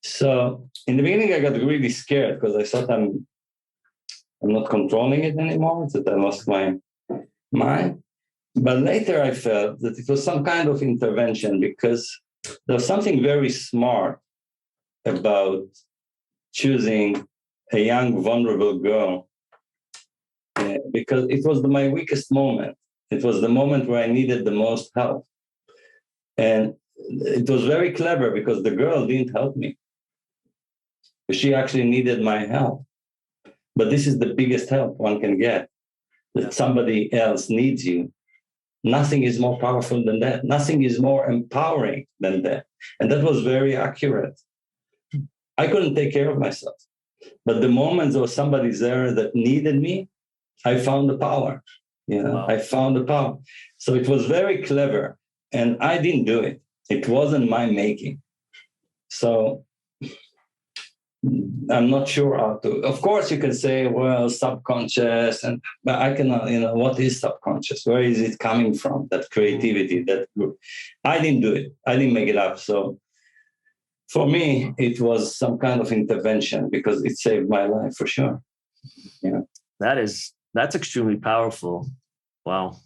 So in the beginning, I got really scared because I thought I'm not controlling it anymore, that I lost my mind. But later I felt that it was some kind of intervention, because there was something very smart about choosing a young, vulnerable girl, because it was my weakest moment. It was the moment where I needed the most help. And it was very clever because the girl didn't help me. She actually needed my help. But this is the biggest help one can get, that somebody else needs you. Nothing is more powerful than that. Nothing is more empowering than that. And that was very accurate. I couldn't take care of myself. But the moments there was somebody there that needed me, I found the power. Wow. I found the power. So it was very clever. And I didn't do it. It wasn't my making. So I'm not sure how to. Of course, you can say, well, subconscious, but I cannot. What is subconscious? Where is it coming from? That creativity, that group. I didn't do it. I didn't make it up. So for me, it was some kind of intervention because it saved my life for sure. Yeah, that's extremely powerful. Wow,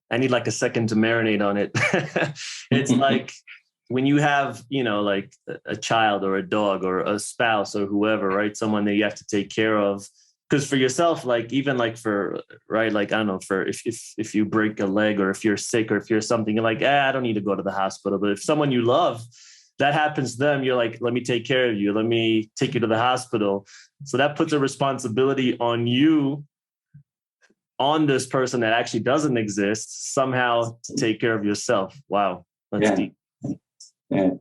I need like a second to marinate on it. It's like, when you have, like a child or a dog or a spouse or whoever, right? Someone that you have to take care of. Because for yourself, like even like for, right, like, I don't know, for if you break a leg or if you're sick or if you're something, you're like, I don't need to go to the hospital. But if someone you love, that happens to them, you're like, let me take care of you. Let me take you to the hospital. So that puts a responsibility on you, on this person that actually doesn't exist, somehow to take care of yourself. Wow. That's deep. Yeah.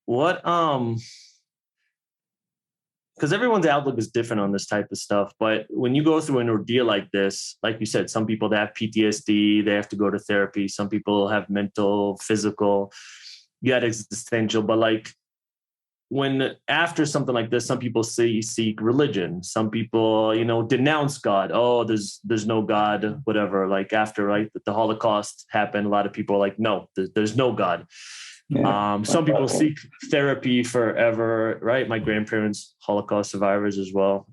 What, because everyone's outlook is different on this type of stuff. But when you go through an ordeal like this, like you said, some people that have PTSD, they have to go to therapy. Some people have mental, physical, you had existential. But like when after something like this, some people seek religion. Some people, denounce God. Oh, there's no God, whatever. Like after, right, the Holocaust happened, a lot of people are like, no, there's no God. Yeah. Some people seek therapy forever, right? My grandparents, Holocaust survivors as well.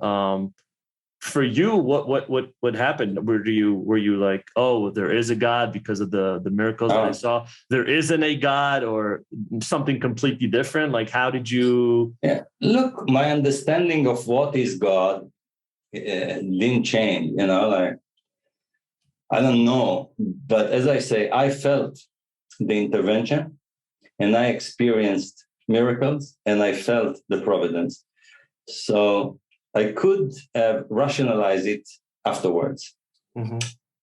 for you, what happened? Were you like, oh, there is a God because of the miracles that I saw? There isn't a God, or something completely different? Like, how did you? Yeah. Look, my understanding of what is God didn't change. Like, I don't know, but as I say, I felt the intervention, and I experienced miracles, and I felt the providence. So I could rationalize it afterwards,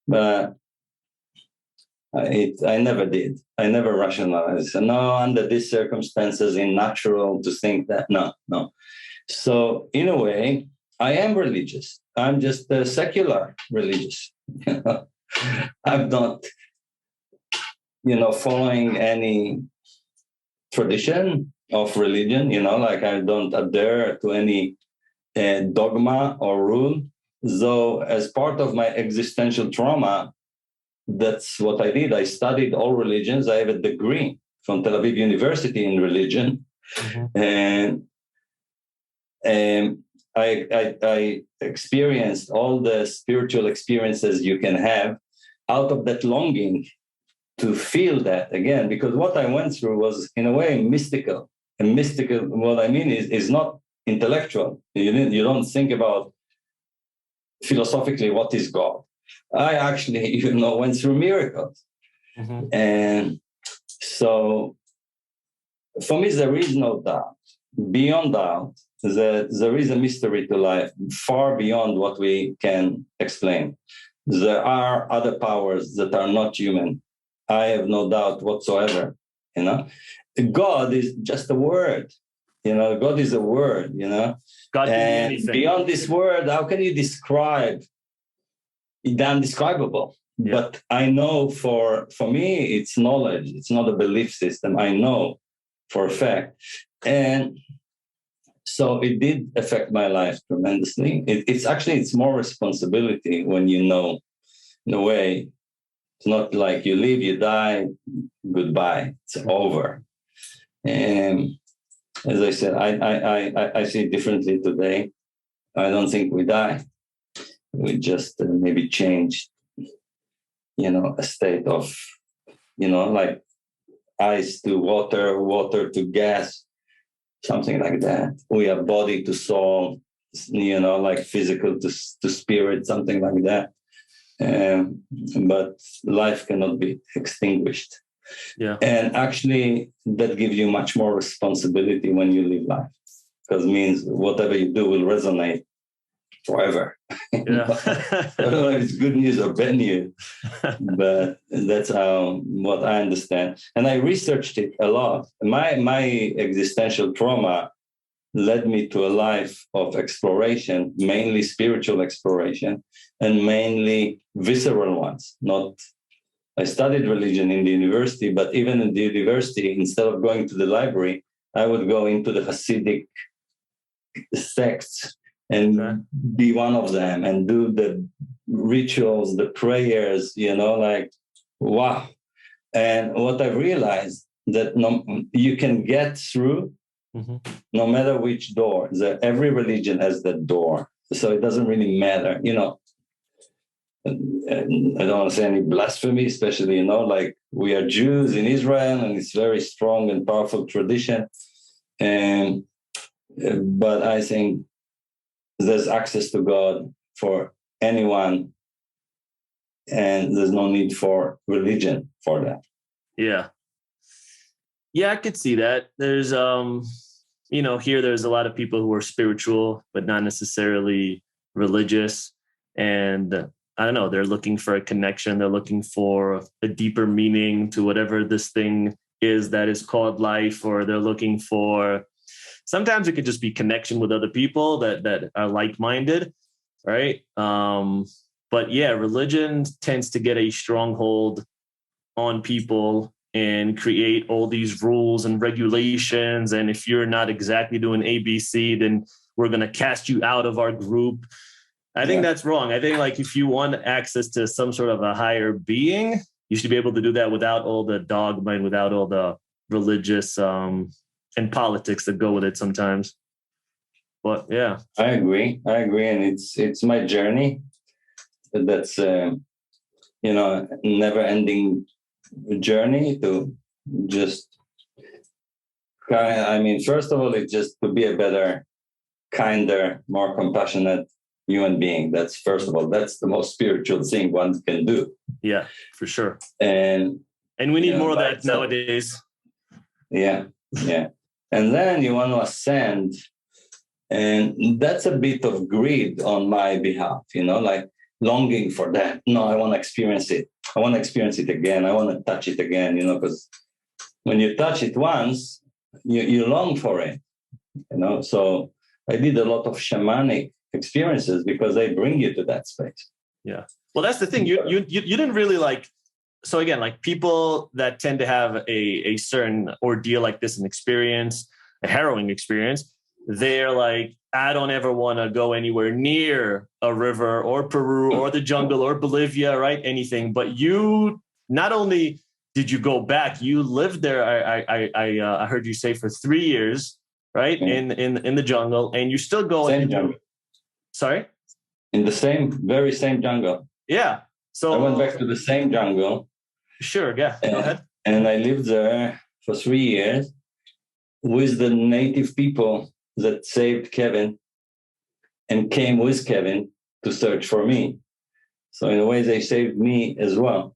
but I never did. I never rationalized. No, under these circumstances, in natural to think that. No. So in a way, I am religious. I'm just a secular religious. I'm not, following any tradition of religion. Like I don't adhere to any dogma or rule. So as part of my existential trauma, that's what I did. I studied all religions. I have a degree from Tel Aviv University in religion. And I experienced all the spiritual experiences you can have out of that longing to feel that again, because what I went through was in a way mystical. And mystical, what I mean is not intellectual. You don't think about philosophically what is God. I actually, went through miracles. And so for me, there is no doubt, beyond doubt, that there is a mystery to life far beyond what we can explain. There are other powers that are not human. I have no doubt whatsoever. God is just a word. God is a word. God can be and anything. Beyond this word, how can you describe the undescribable? Yeah. But I know for me, it's knowledge. It's not a belief system. I know for a fact. And so it did affect my life tremendously. It's more responsibility when you know, in a way. It's not like you live, you die, goodbye. It's over. And as I said, I see it differently today. I don't think we die. We just maybe change, a state of, like ice to water, water to gas, something like that. We are body to soul, like physical to spirit, something like that. But life cannot be extinguished. Yeah. And actually, that gives you much more responsibility when you live life, because it means whatever you do will resonate forever. Yeah. I don't know if it's good news or bad news, but that's what I understand. And I researched it a lot. My existential trauma led me to a life of exploration, mainly spiritual exploration, and mainly visceral ones. I studied religion in the university, but even in the university, instead of going to the library, I would go into the Hasidic sects and be one of them and do the rituals, the prayers, like, wow. And what I realized that you can get through no matter which door. Every religion has that door. So it doesn't really matter, And I don't want to say any blasphemy, especially, like we are Jews in Israel and it's very strong and powerful tradition. But I think there's access to God for anyone, and there's no need for religion for that. Yeah. Yeah, I could see that. There's, here there's a lot of people who are spiritual, but not necessarily religious. And I don't know, they're looking for a connection. They're looking for a deeper meaning to whatever this thing is that is called life, or they're looking for, sometimes it could just be connection with other people that are like-minded, right? But yeah, religion tends to get a stronghold on people and create all these rules and regulations. And if you're not exactly doing ABC, then we're going to cast you out of our group. I think that's wrong. I think like if you want access to some sort of a higher being, you should be able to do that without all the dogma and without all the religious and politics that go with it sometimes. But yeah, I agree, and it's my journey. That's never-ending journey to just. I mean, first of all, it's just to be a better, kinder, more compassionate human being. That's first of all. That's the most spiritual thing one can do. yeah, for sure. And we need more of that nowadays. Yeah, yeah. And then you want to ascend, and that's a bit of greed on my behalf, like longing for that. No, I want to experience it. I want to experience it again. I want to touch it again, because when you touch it once, you long for it, So I did a lot of shamanic experiences because they bring you to that space. Yeah. Well, that's the thing. You didn't really like. So again, like people that tend to have a certain ordeal like this, an experience, a harrowing experience, they're like, I don't ever want to go anywhere near a river or Peru or the jungle or Bolivia, right? Anything. But you, not only did you go back, you lived there. I heard you say for 3 years, right? In the jungle, and you still go. Same jungle. Sorry? In the very same jungle. Yeah. So I went back to the same jungle. Sure, yeah. Go ahead. And I lived there for 3 years with the native people that saved Kevin and came with Kevin to search for me. So in a way, they saved me as well.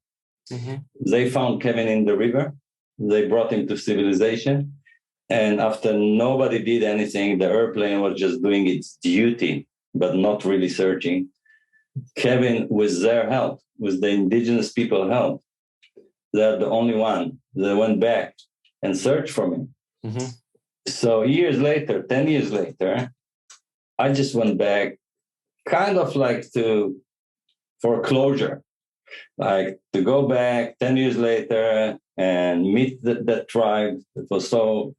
Mm-hmm. They found Kevin in the river. They brought him to civilization. And after nobody did anything, the airplane was just doing its duty, but not really searching. Kevin, with their help, with the indigenous people help, they're the only one that went back and searched for me. Mm-hmm. So 10 years later, I just went back kind of like for closure, like to go back 10 years later and meet that tribe that was so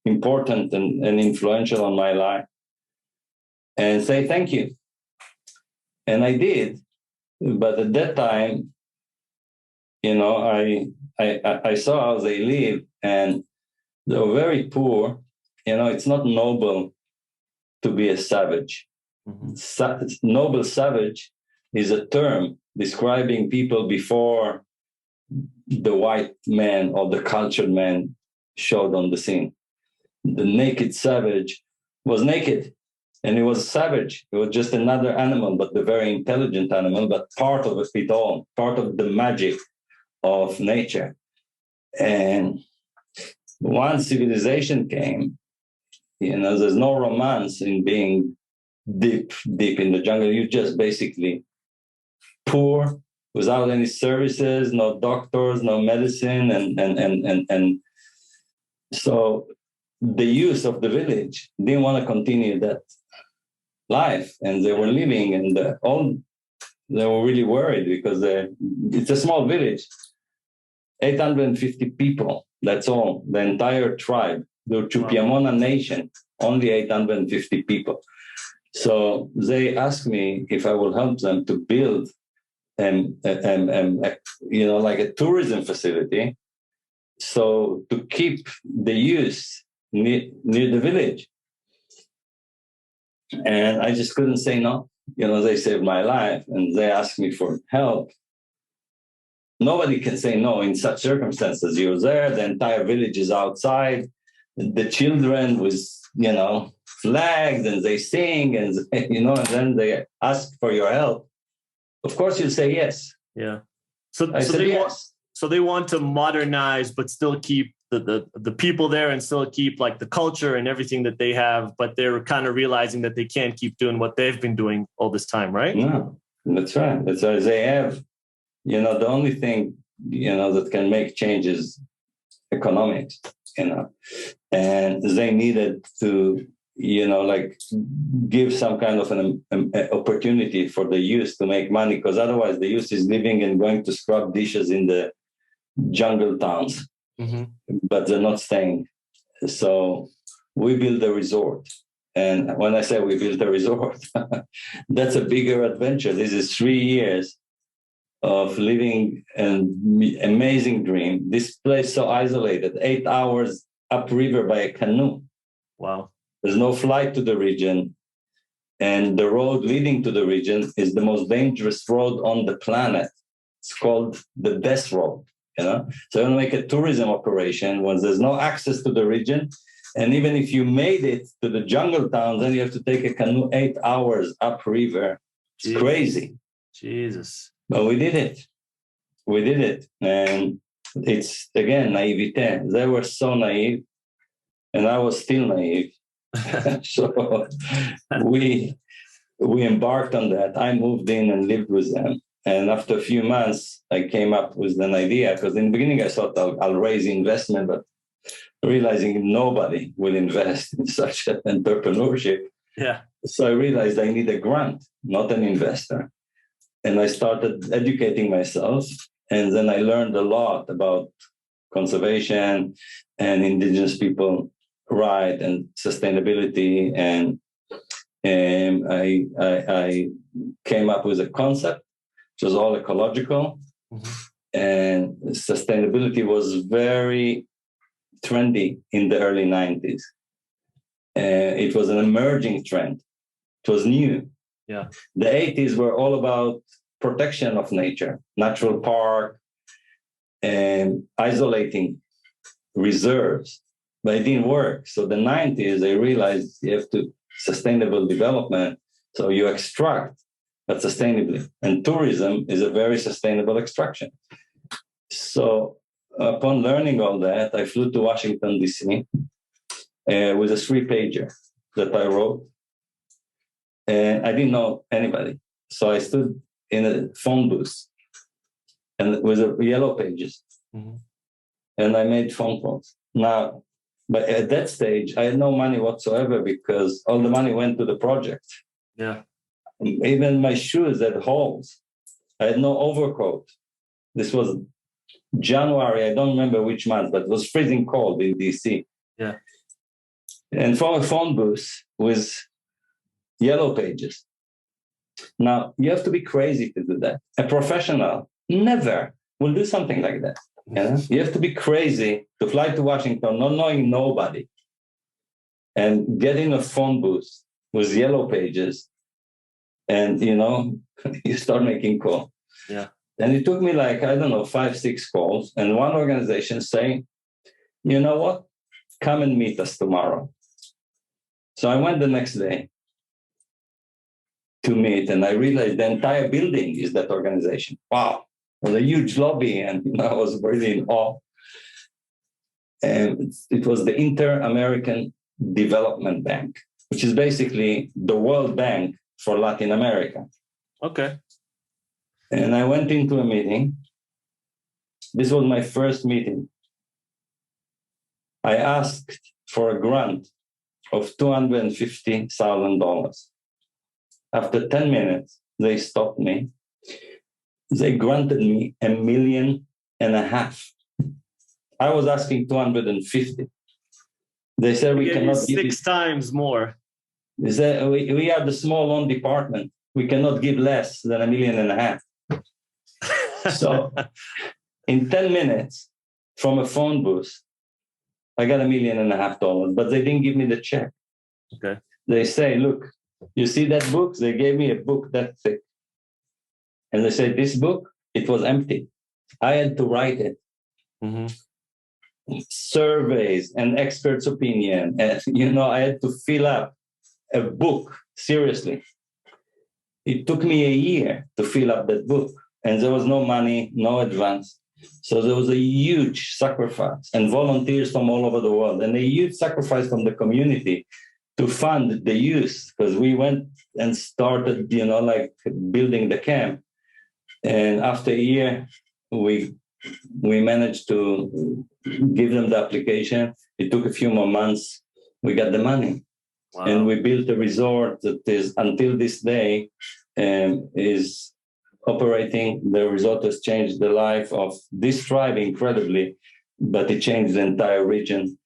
important and influential on my life and say thank you. And I did. But at that time, I saw how they live, and they were very poor. It's not noble to be a savage. Mm-hmm. Noble savage is a term describing people before the white man or the cultured man showed on the scene. The naked savage was naked, and he was savage. It was just another animal, but a very intelligent animal, but part of it all, part of the magic of nature. And once civilization came, there's no romance in being deep in the jungle. You're just basically poor, without any services, no doctors, no medicine, and so the youth of the village didn't want to continue that life, and they were living, and they were really worried because it's a small village, 850 people. That's all. The entire tribe, the Chupiamona Nation, only 850 people. So they asked me if I will help them to build, like a tourism facility, so to keep the youth near the village. And I just couldn't say no. They saved my life, and they asked me for help. Nobody can say no in such circumstances. You're there, the entire village is outside, the children with, flags, and they sing, and, and then they ask for your help. Of course, you say yes. Yeah. So they want to modernize, but still keep the people there, and still keep like the culture and everything that they have, but they're kind of realizing that they can't keep doing what they've been doing all this time, right? No, that's right. That's why they have, the only thing, that can make change is economics, and they needed to, give some kind of an opportunity for the youth to make money, because otherwise the youth is living and going to scrub dishes in the jungle towns. Mm-hmm. But they're not staying. So we built a resort. And when I say we built a resort, that's a bigger adventure. This is 3 years of living an amazing dream. This place so isolated, 8 hours upriver by a canoe. Wow. There's no flight to the region. And the road leading to the region is the most dangerous road on the planet. It's called the death road, you know? So you want to make a tourism operation when there's no access to the region. And even if you made it to the jungle town, then you have to take a canoe 8 hours upriver. It's crazy. Jesus. But we did it. We did it. And it's, again, naivete. They were so naive, and I was still naive. So we embarked on that. I moved in and lived with them. And after a few months, I came up with an idea, because in the beginning I thought I'll raise investment, but realizing nobody will invest in such an entrepreneurship. Yeah. So I realized I need a grant, not an investor. And I started educating myself. And then I learned a lot about conservation and indigenous people right and sustainability. And I came up with a concept, which was all ecological. Mm-hmm. And sustainability was very trendy in the early 90s. It was an emerging trend. It was new. Yeah. The 80s were all about protection of nature, natural park, and isolating reserves, but it didn't work. So the 90s, they realized you have to sustainable development. So you extract, but sustainably. And tourism is a very sustainable extraction. So upon learning all that, I flew to Washington, D.C. With a 3-pager that I wrote. And I didn't know anybody. So I stood in a phone booth and with yellow pages. Mm-hmm. And I made phone calls. Now, but at that stage, I had no money whatsoever because all the money went to the project. Yeah. Even my shoes had holes. I had no overcoat. This was January, I don't remember which month, but it was freezing cold in DC. Yeah. And from a phone booth with yellow pages. Now, you have to be crazy to do that. A professional never will do something like that. You know? You have to be crazy to fly to Washington, not knowing nobody, and get in a phone booth with yellow pages, and, you know, you start making calls. Yeah. And it took me 5, 6 calls, and one organization saying, you know what, come and meet us tomorrow. So I went the next day to meet, and I realized the entire building is that organization. Wow, it was a huge lobby, and I was really in awe. And it was the Inter-American Development Bank, which is basically the World Bank for Latin America. Okay. And I went into a meeting. This was my first meeting. I asked for a grant of $250,000. After 10 minutes, they stopped me. They granted me $1.5 million. I was asking 250. They said we cannot give 6 times more. They said we are the small loan department. We cannot give less than $1.5 million. So in 10 minutes from a phone booth, I got $1.5 million, but they didn't give me the check. Okay. They say, look, you see that book? They gave me a book that thick. And they said, this book, it was empty. I had to write it. Mm-hmm. Surveys and experts' opinion. And, I had to fill up a book, seriously. It took me a year to fill up that book. And there was no money, no advance. So there was a huge sacrifice and volunteers from all over the world, and a huge sacrifice from the community to fund the youth, because we went and started, building the camp. And after a year, we managed to give them the application. It took a few more months. We got the money. Wow. And we built a resort that is, until this day, is operating. The resort has changed the life of this tribe incredibly, but it changed the entire region.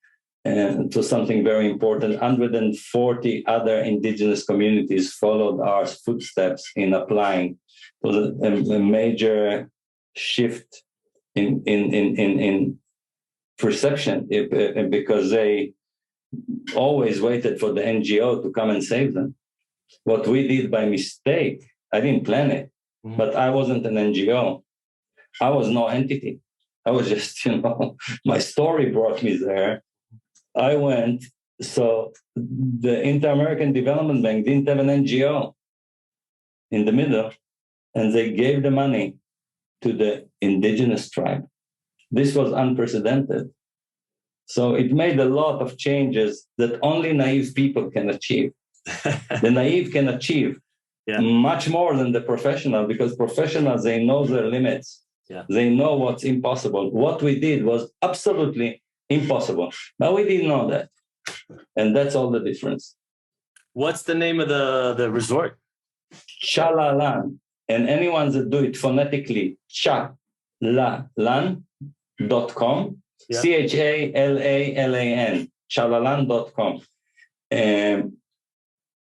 And to something very important, 140 other indigenous communities followed our footsteps in applying. It was a major shift in perception, because they always waited for the NGO to come and save them. What we did by mistake, I didn't plan it, but I wasn't an NGO. I was no entity. I was just, my story brought me there. I went, so the Inter-American Development Bank didn't have an NGO in the middle, and they gave the money to the indigenous tribe. This was unprecedented. So it made a lot of changes that only naive people can achieve. The naive can achieve much more than the professional, because professionals, they know their limits. Yeah. They know what's impossible. What we did was absolutely impossible, but we didn't know that. And that's all the difference. What's the name of the resort? Chalalan. And anyone that do it phonetically, chalalan.com, CHALALAN, chalalan.com. And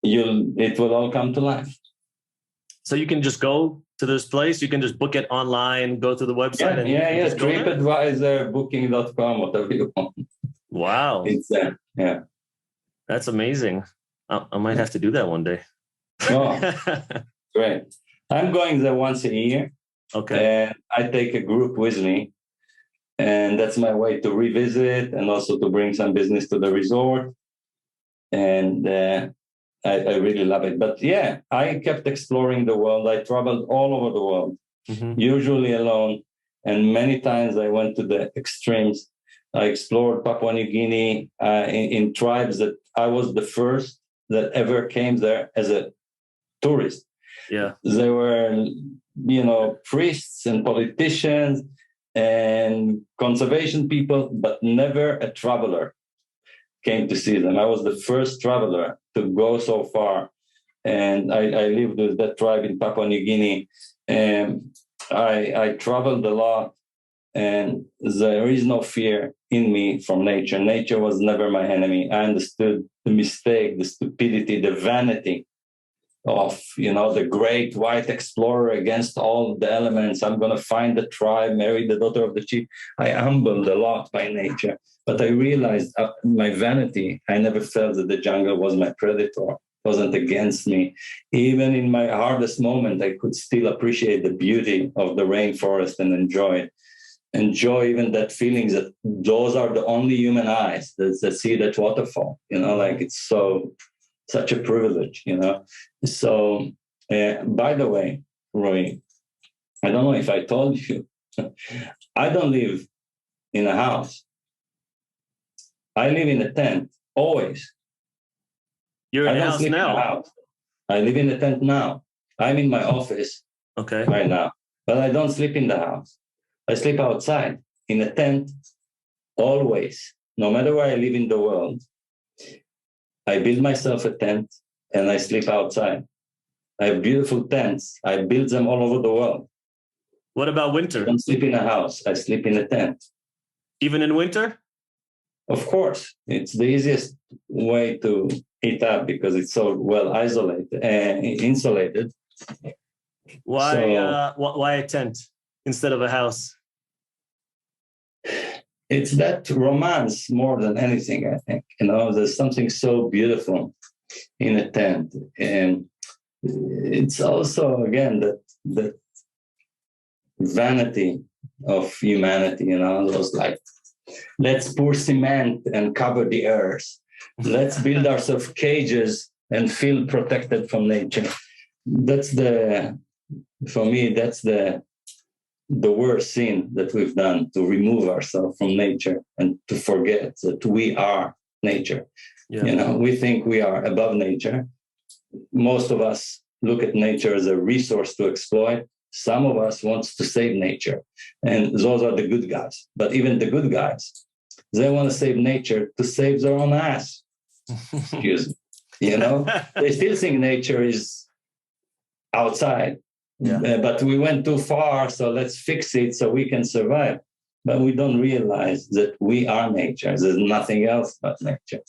it will all come to life. So you can just go to this place, you can just book it online, go to the website. Yeah. TripAdvisor, booking.com, whatever you want. Wow. It's there. Yeah. That's amazing. I might have to do that one day. Oh, great. I'm going there once a year. Okay. And I take a group with me. And that's my way to revisit and also to bring some business to the resort. And I really love it. But yeah, I kept exploring the world. I traveled all over the world, usually alone. And many times I went to the extremes. I explored Papua New Guinea in tribes that I was the first that ever came there as a tourist. Yeah. They were, priests and politicians and conservation people, but never a traveler came to see them. I was the first traveler to go so far. And I lived with that tribe in Papua New Guinea. And I traveled a lot. And there is no fear in me from nature. Nature was never my enemy. I understood the mistake, the stupidity, the vanity of, the great white explorer against all the elements. I'm going to find the tribe, marry the daughter of the chief. I humbled a lot by nature. But I realized my vanity, I never felt that the jungle was my predator, wasn't against me. Even in my hardest moment, I could still appreciate the beauty of the rainforest and enjoy it. Enjoy even that feeling that those are the only human eyes that see that waterfall, it's such a privilege, So, by the way, Roy, I don't know if I told you, I don't live in a house. I live in a tent, always. You're in a house now? House. I live in a tent now. I'm in my office right now, but I don't sleep in the house. I sleep outside in a tent, always, no matter where I live in the world. I build myself a tent and I sleep outside. I have beautiful tents. I build them all over the world. What about winter? I don't sleep in a house. I sleep in a tent. Even in winter? Of course. It's the easiest way to heat up because it's so well isolated and insulated. Why a tent instead of a house? It's that romance more than anything, I think. There's something so beautiful in a tent. And it's also, again, that vanity of humanity, those like, let's pour cement and cover the earth. Let's build ourselves cages and feel protected from nature. For me, that's the worst sin that we've done, to remove ourselves from nature and to forget that we are nature. Yeah. We think we are above nature. Most of us look at nature as a resource to exploit. Some of us wants to save nature, and those are the good guys. But even the good guys, they want to save nature to save their own ass. Excuse me. They still think nature is outside. Yeah. But we went too far, so let's fix it so we can survive. But we don't realize that we are nature. There's nothing else but nature.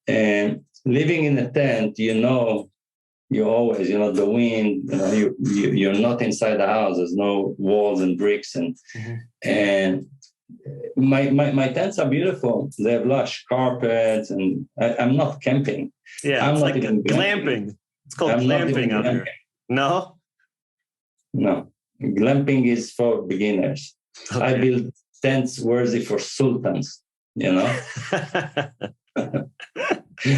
And living in a tent, you always, the wind, you're not inside the house. There's no walls and bricks. And my tents are beautiful. They have lush carpets, and I'm not camping. Yeah, I'm it's not like even glamping. It's called I'm not even glamping out here. glamping. No? No, glamping is for beginners. I Okay. build tents worthy for sultans. You know,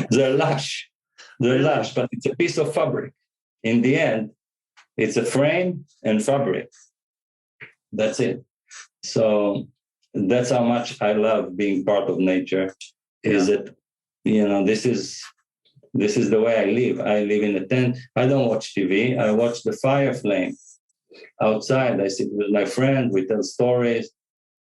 they're lush. They're Really? lush, but it's a piece of fabric. In the end, it's a frame and fabric. That's it. So that's how much I love being part of nature. Is that, you know, this is the way I live. I live in a tent. I don't watch TV. I watch the fire flame outside. I sit with my friends. We tell stories.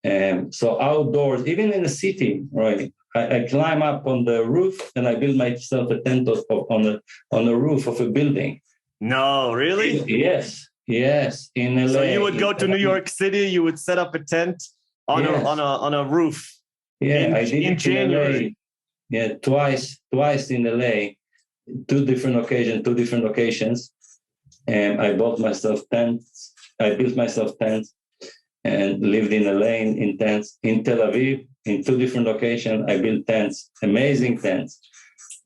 And so outdoors, even in the city, right? I climb up on the roof and I build myself a tent on the roof of a building. No, really? Yes, yes. In LA. So you would go to New York City, you would set up a tent on a roof. Yeah, I did in it January. in LA. Yeah, twice in LA, two different locations. And I bought myself tents. I built myself tents and lived in LA in tents. In Tel Aviv, in two different locations, I built tents, amazing tents.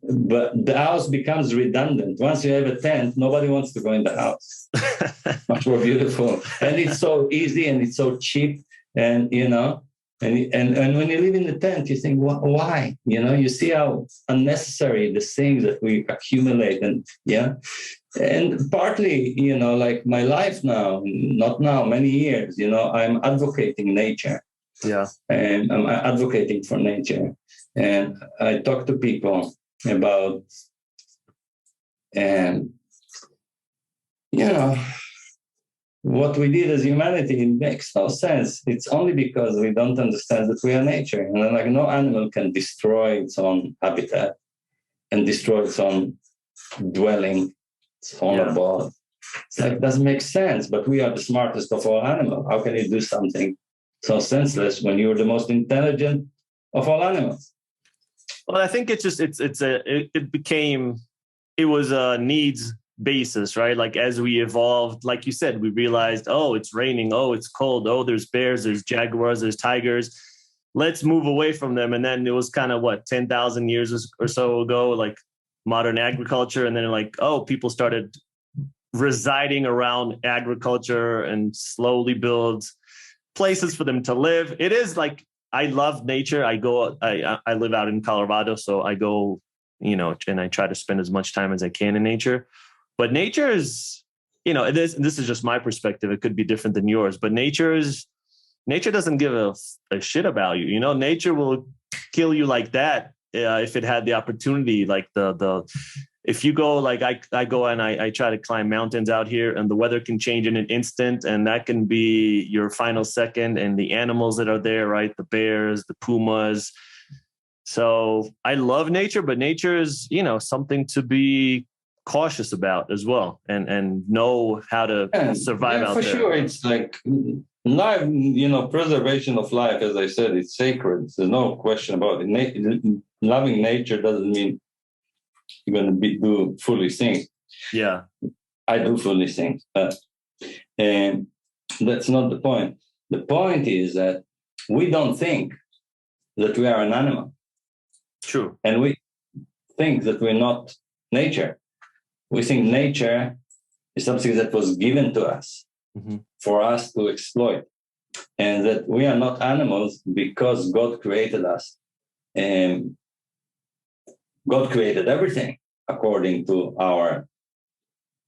But the house becomes redundant. Once you have a tent, nobody wants to go in the house. Much more beautiful. And it's so easy and it's so cheap. And, you know, and when you live in the tent, you think, why? You know, you see how unnecessary the things that we accumulate. And yeah. And partly, you know, like my life now, not now, many years, you know, I'm advocating nature. Yeah. And I'm advocating for nature. And I talk to people about, and, you know, what we did as humanity, it makes no sense. It's only because we don't understand that we are nature. And like no animal can destroy its own habitat and destroy its own dwelling, its own abode. It's like, it doesn't make sense, but we are the smartest of all animals. How can you do something so senseless when you're the most intelligent of all animals? Well, I think it was a needs basis, right? Like as we evolved, like you said, we realized, oh, it's raining, oh, it's cold, oh, there's bears, there's jaguars, there's tigers. Let's move away from them. And then it was kind of 10,000 years or so ago, like modern agriculture. And then like, oh, people started residing around agriculture and slowly build places for them to live. It is like, I love nature. I live out in Colorado, so I go, you know, and I try to spend as much time as I can in nature. But nature is, you know, this is just my perspective. It could be different than yours, but nature doesn't give a shit about you. You know, nature will kill you like that if it had the opportunity. Like if you go, like I go and I try to climb mountains out here, and the weather can change in an instant, and that can be your final second. And the animals that are there, right? The bears, the pumas. So I love nature, but nature is, you know, something to be cautious about as well, and know how to survive out for there. Sure, it's like life, you know, preservation of life. As I said, it's sacred. There's no question about it. Loving nature doesn't mean you're going to do foolish things. Yeah, I do foolish things, but that's not the point. The point is that we don't think that we are an animal. True. And we think that we're not nature. We think nature is something that was given to us for us to exploit, and that we are not animals because God created us. And God created everything according to our,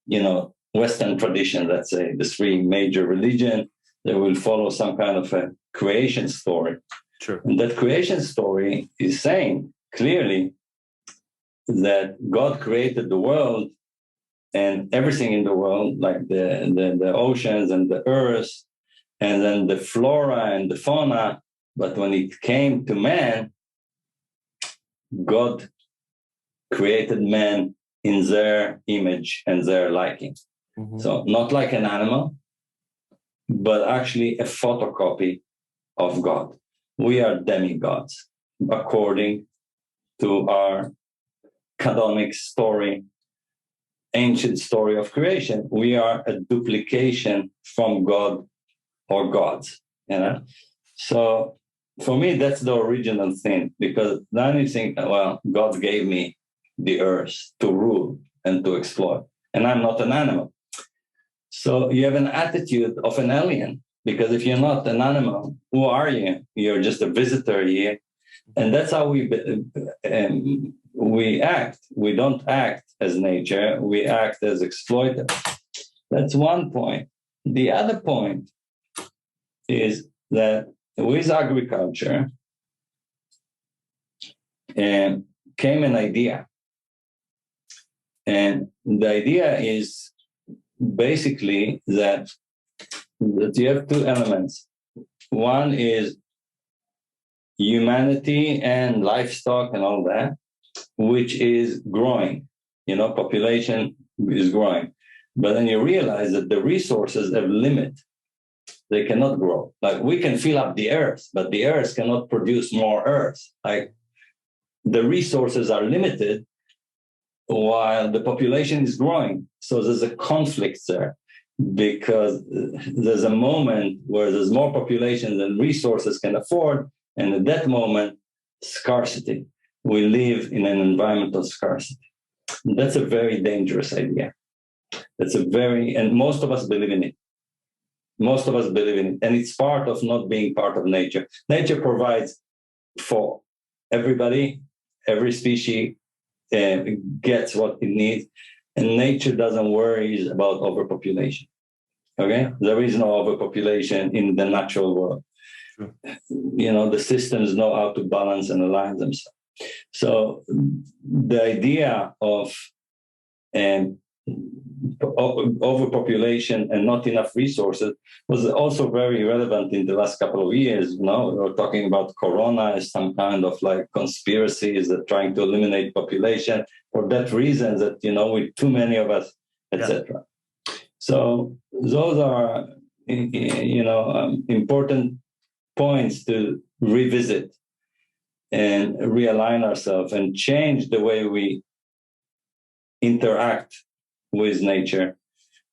you know, Western tradition, let's say, the three major religions. They will follow some kind of a creation story. Sure. And that creation story is saying clearly that God created the world and everything in the world, like the oceans and the earth, and then the flora and the fauna. But when it came to man, God created man in their image and their liking. So not like an animal, but actually a photocopy of God. We are demigods according to our canonic story, ancient story of creation. We are a duplication from God or gods, you know? So for me, that's the original thing, because then you think, well, God gave me the earth to rule and to exploit, and I'm not an animal. So you have an attitude of an alien, because if you're not an animal, who are you? You're just a visitor here. And that's how we act. We don't act as nature, we act as exploiters. That's one point. The other point is that with agriculture came an idea. And the idea is basically that you have two elements. One is humanity and livestock and all that, which is growing. Population is growing. But then you realize that the resources have limit. They cannot grow. Like, we can fill up the earth, but the earth cannot produce more earth. Like, the resources are limited while the population is growing. So there's a conflict there, because there's a moment where there's more population than resources can afford. And at that moment, scarcity. We live in an environmental scarcity. That's a very dangerous idea. And most of us believe in it. Most of us believe in it. And it's part of not being part of nature. Nature provides for everybody, every species gets what it needs. And nature doesn't worry about overpopulation. Okay? There is no overpopulation in the natural world. Sure. The systems know how to balance and align themselves. So the idea of overpopulation and not enough resources was also very relevant in the last couple of years. We're talking about Corona as some kind of like conspiracies that trying to eliminate population for that reason, that, with too many of us, etc. Yeah. So those are, important points to revisit and realign ourselves and change the way we interact with nature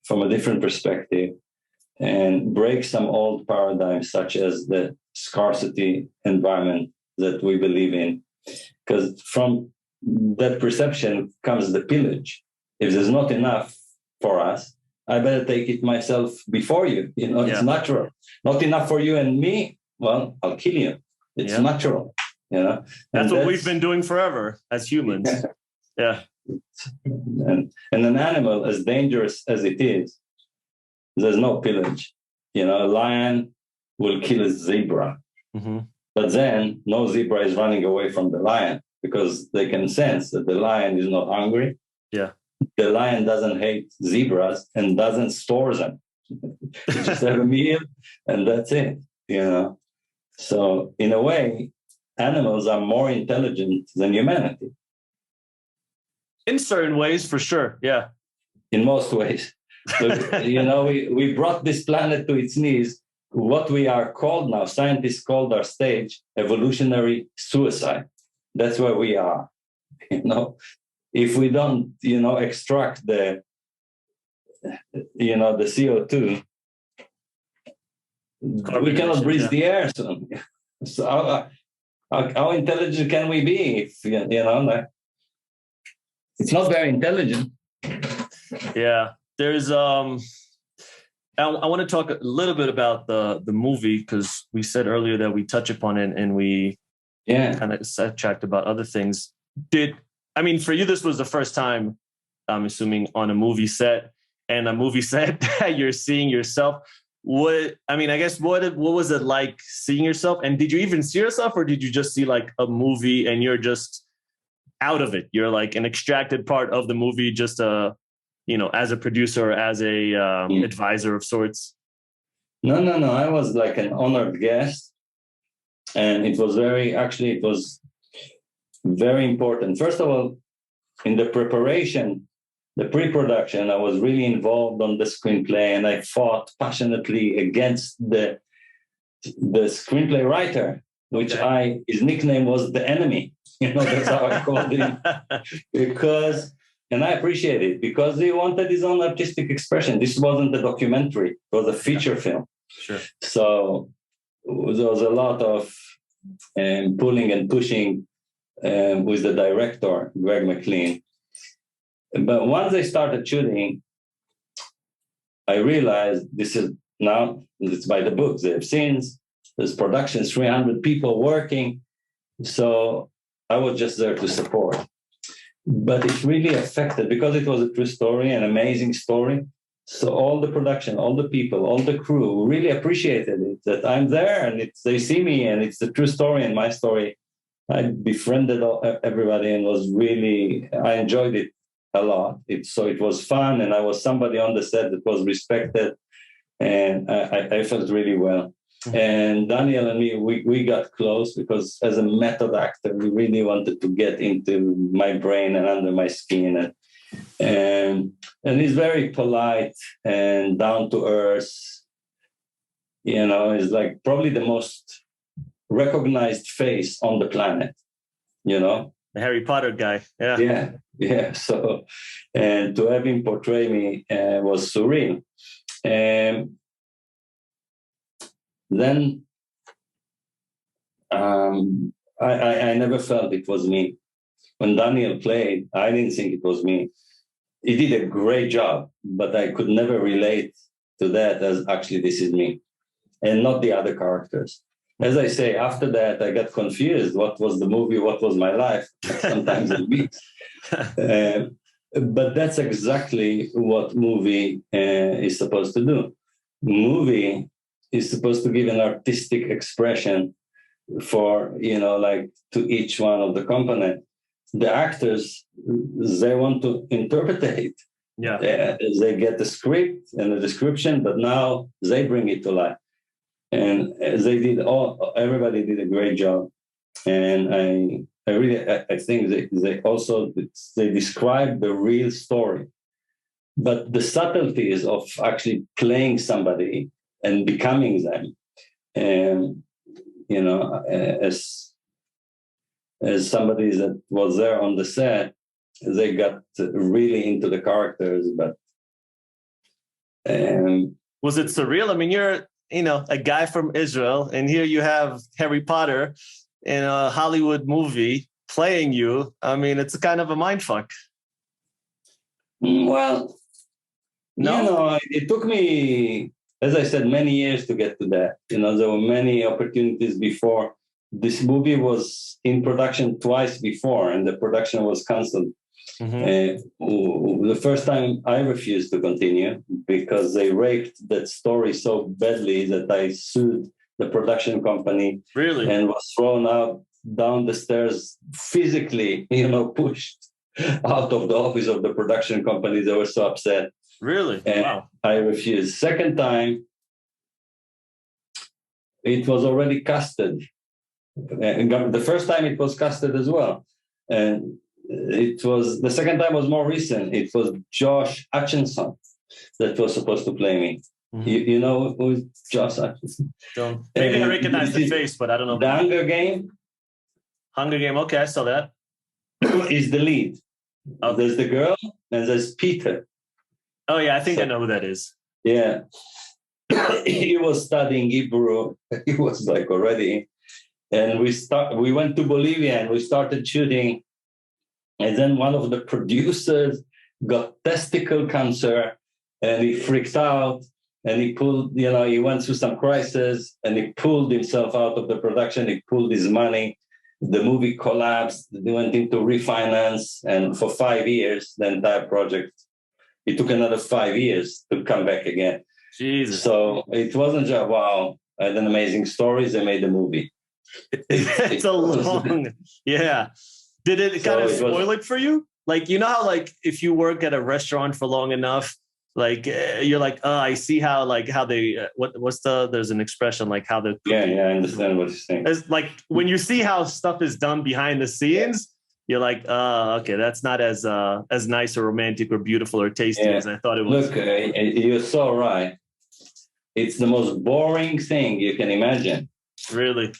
from a different perspective, and break some old paradigms such as the scarcity environment that we believe in. Because from that perception comes the pillage. If there's not enough for us, I better take it myself before you. It's natural. Not enough for you and me, well, I'll kill you. It's natural. That's what we've been doing forever as humans. Yeah. And an animal, as dangerous as it is, there's no pillage. A lion will kill a zebra. Mm-hmm. But then no zebra is running away from the lion, because they can sense that the lion is not hungry. Yeah. The lion doesn't hate zebras and doesn't store them. Just have a meal and that's it. So in a way, animals are more intelligent than humanity. In certain ways, for sure. Yeah. In most ways. So, we brought this planet to its knees. What we are called now, scientists called our stage evolutionary suicide. That's where we are. If we don't, extract the CO2, we cannot breathe the air soon. So how intelligent can we be if, it's not very intelligent. Yeah. There's I want to talk a little bit about the movie, because we said earlier that we touch upon it and we kind of sidetracked about other things. For you, this was the first time, I'm assuming, on a movie set, and a movie set that you're seeing yourself. What was it like seeing yourself? And did you even see yourself, or did you just see like a movie and you're just out of it? You're like an extracted part of the movie, just as a producer, as a advisor of sorts? No. I was like an honored guest. And it was very important. First of all, in the preparation, the pre-production, I was really involved on the screenplay, and I fought passionately against the screenplay writer, which his nickname was the enemy. That's how I called him. And I appreciate it, because he wanted his own artistic expression. This wasn't a documentary, it was a feature film. Sure. So there was a lot of pulling and pushing with the director, Greg McLean. But once I started shooting, I realized this is now, it's by the book. They have scenes, there's production, 300 people working. So I was just there to support. But it really affected, because it was a true story, an amazing story. So all the production, all the people, all the crew really appreciated it, that I'm there and they see me and it's the true story and my story. I befriended everybody and I enjoyed it a lot. So it was fun, and I was somebody on the set that was respected, and I felt really well. Mm-hmm. And Daniel and me, we got close because as a method actor, we really wanted to get into my brain and under my skin. And he's very polite and down to earth. You know, he's like probably the most recognized face on the planet, you know? The Harry Potter guy. Yeah. So, and to have him portray me was surreal. And then I never felt it was me. When Daniel played, I didn't think it was me. He did a great job, but I could never relate to that as actually this is me and not the other characters. As I say, after that, I got confused. What was the movie? What was my life? Sometimes a mix. But that's exactly what movie is supposed to do. Movie is supposed to give an artistic expression for, like to each one of the components. The actors, they want to interpret it. Yeah. They get the script and the description, but now they bring it to life. And everybody did a great job. And I think they describe the real story. But the subtleties of actually playing somebody and becoming them, and as somebody that was there on the set, they got really into the characters. But was it surreal? I mean, you're a guy from Israel, and here you have Harry Potter in a Hollywood movie playing you. I mean, it's kind of a mindfuck. Well, no, it took me, as I said, many years to get to that. There were many opportunities before. This movie was in production twice before, and the production was canceled. Mm-hmm. The first time I refused to continue because they raped that story so badly that I sued the production company. Really? And was thrown out down the stairs, physically, pushed out of the office of the production company. They were so upset. Really? And wow. I refused. Second time, it was already casted. And the first time it was casted as well. And the second time was more recent. It was Josh Hutcherson that was supposed to play me. Mm-hmm. You know who's Josh Hutcherson? Maybe I recognize the face, but I don't know. The Hunger Game? Hunger Game, okay, I saw that. Is the lead. Okay. There's the girl and there's Peter. Oh yeah, I think I know who that is. Yeah. He was studying Hebrew. He was like already. And we went to Bolivia and we started shooting. And then one of the producers got testicle cancer and he freaked out and he pulled, he went through some crisis and he pulled himself out of the production. He pulled his money. The movie collapsed. They went into refinance. And for 5 years, the entire project, it took another 5 years to come back again. Jesus. So it wasn't just, wow, I had an amazing story. They made a movie. It's a long, yeah. Did it kind of spoil it for you? Like, how, like, if you work at a restaurant for long enough, like, you're like, oh, I see how they, there's an expression, like how the... Yeah, I understand what you're saying. It's like, when you see how stuff is done behind the scenes, you're like, oh, okay, that's not as nice or romantic or beautiful or tasty as I thought it was. Look, you're so right. It's the most boring thing you can imagine. Really?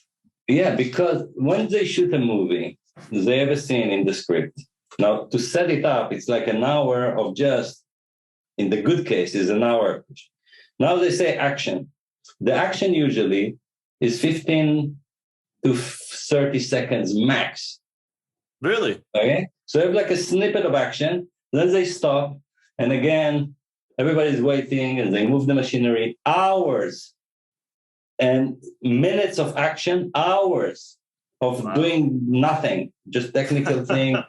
Yeah, because when they shoot a movie, they have a scene in the script. Now, to set it up, it's like an hour of just, in the good case, is an hour. Now they say action. The action usually is 15 to 30 seconds max. Really? Okay. So you have like a snippet of action, then they stop, and again, everybody's waiting and they move the machinery. Hours and minutes of action, hours of doing nothing, just technical thing.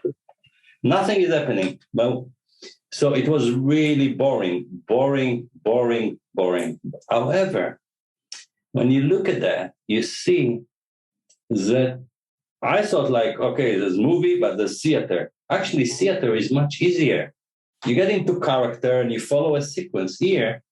Nothing is happening. Well, so it was really boring. However, when you look at that, you see that I thought like, okay, there's movie, but there's theater. Actually, theater is much easier. You get into character and you follow a sequence. Here,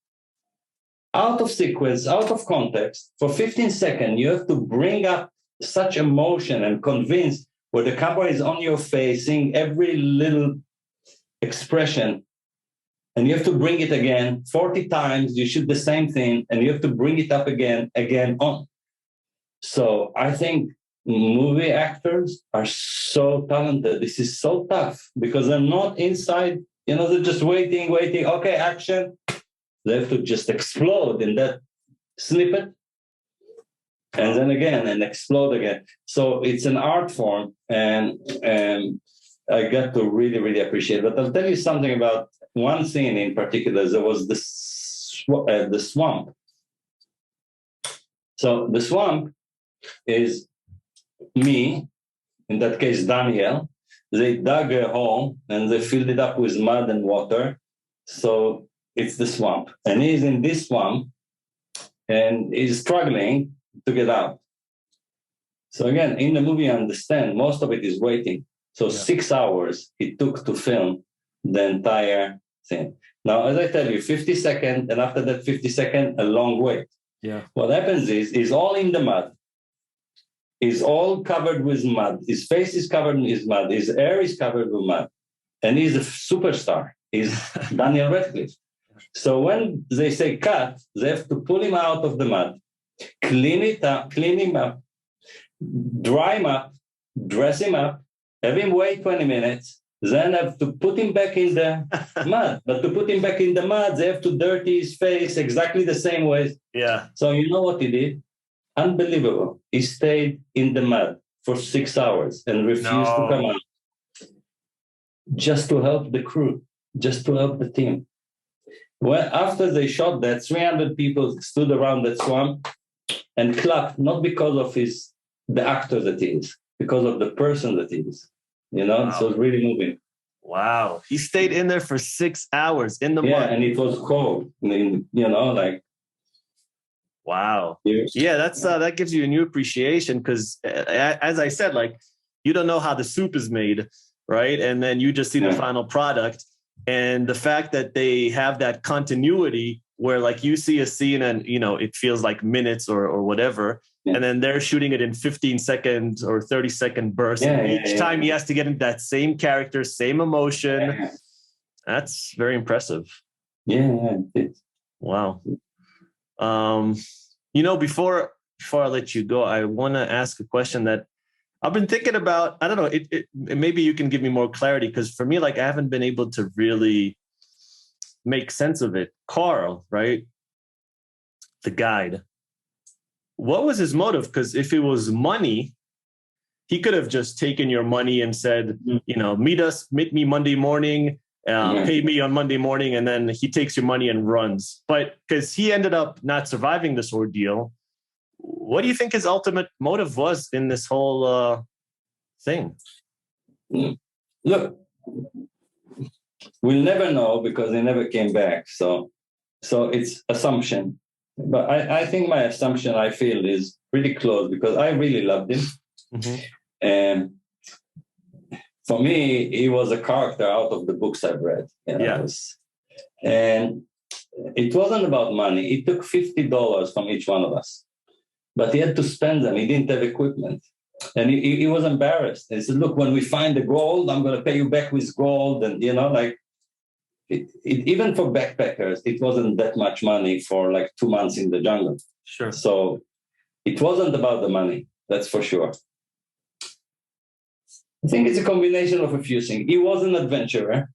out of sequence, out of context, for 15 seconds, you have to bring up such emotion and convince where the camera is on your face, seeing every little expression. And you have to bring it again 40 times. You shoot the same thing and you have to bring it up again on. So I think movie actors are so talented. This is so tough because they're not inside, they're just waiting. Okay, action. They have to just explode in that snippet and then again and explode again. So it's an art form and I got to really, really appreciate it. But I'll tell you something about one scene in particular. There was the swamp. So the swamp is me, in that case, Daniel. They dug a hole and they filled it up with mud and water. So it's the swamp. And he's in this swamp and he's struggling to get out. So again, in the movie, I understand most of it is waiting. So 6 hours it took to film the entire thing. Now, as I tell you, 50 seconds, and after that 50 seconds, a long wait. Yeah. What happens is he's all in the mud. He's all covered with mud. His face is covered with mud. His hair is covered with mud. And he's a superstar. He's Daniel Radcliffe. So when they say cut, they have to pull him out of the mud, clean him up, dry him up, dress him up, have him wait 20 minutes, then have to put him back in the mud. But to put him back in the mud, they have to dirty his face exactly the same way. Yeah. So you know what he did? Unbelievable. He stayed in the mud for 6 hours and refused to come out. Just to help the crew, just to help the team. Well, after they shot that, 300 people stood around that swamp and clapped, not because of the actor that he is, because of the person that he is. So it's really moving. Wow. He stayed in there for 6 hours in the mud. Yeah, and it was cold. Wow. Yeah, that gives you a new appreciation because, as I said, like you don't know how the soup is made, right? And then you just see the final product, and the fact that they have that continuity where, like, you see a scene and it feels like minutes or whatever, and then they're shooting it in 15 seconds or 30-second bursts. Yeah, each time he has to get into that same character, same emotion. Yeah. That's very impressive. Yeah. Wow. Before I let you go, I want to ask a question that I've been thinking about. I don't know. It maybe you can give me more clarity because for me, like I haven't been able to really make sense of it. Carl, right? The guide. What was his motive? Because if it was money, he could have just taken your money and said, meet me Monday morning. Pay me on Monday morning, and then he takes your money and runs. But because he ended up not surviving this ordeal, what do you think his ultimate motive was in this whole thing? Look, we'll never know because he never came back. So it's assumption. But I think my assumption, I feel, is pretty close because I really loved him. Mm-hmm. And for me, he was a character out of the books I've read. And it wasn't about money. It took $50 from each one of us. But he had to spend them. He didn't have equipment. And he was embarrassed. He said, look, when we find the gold, I'm going to pay you back with gold. And, even for backpackers, it wasn't that much money for like 2 months in the jungle. Sure. So it wasn't about the money. That's for sure. I think it's a combination of a few things. He was an adventurer.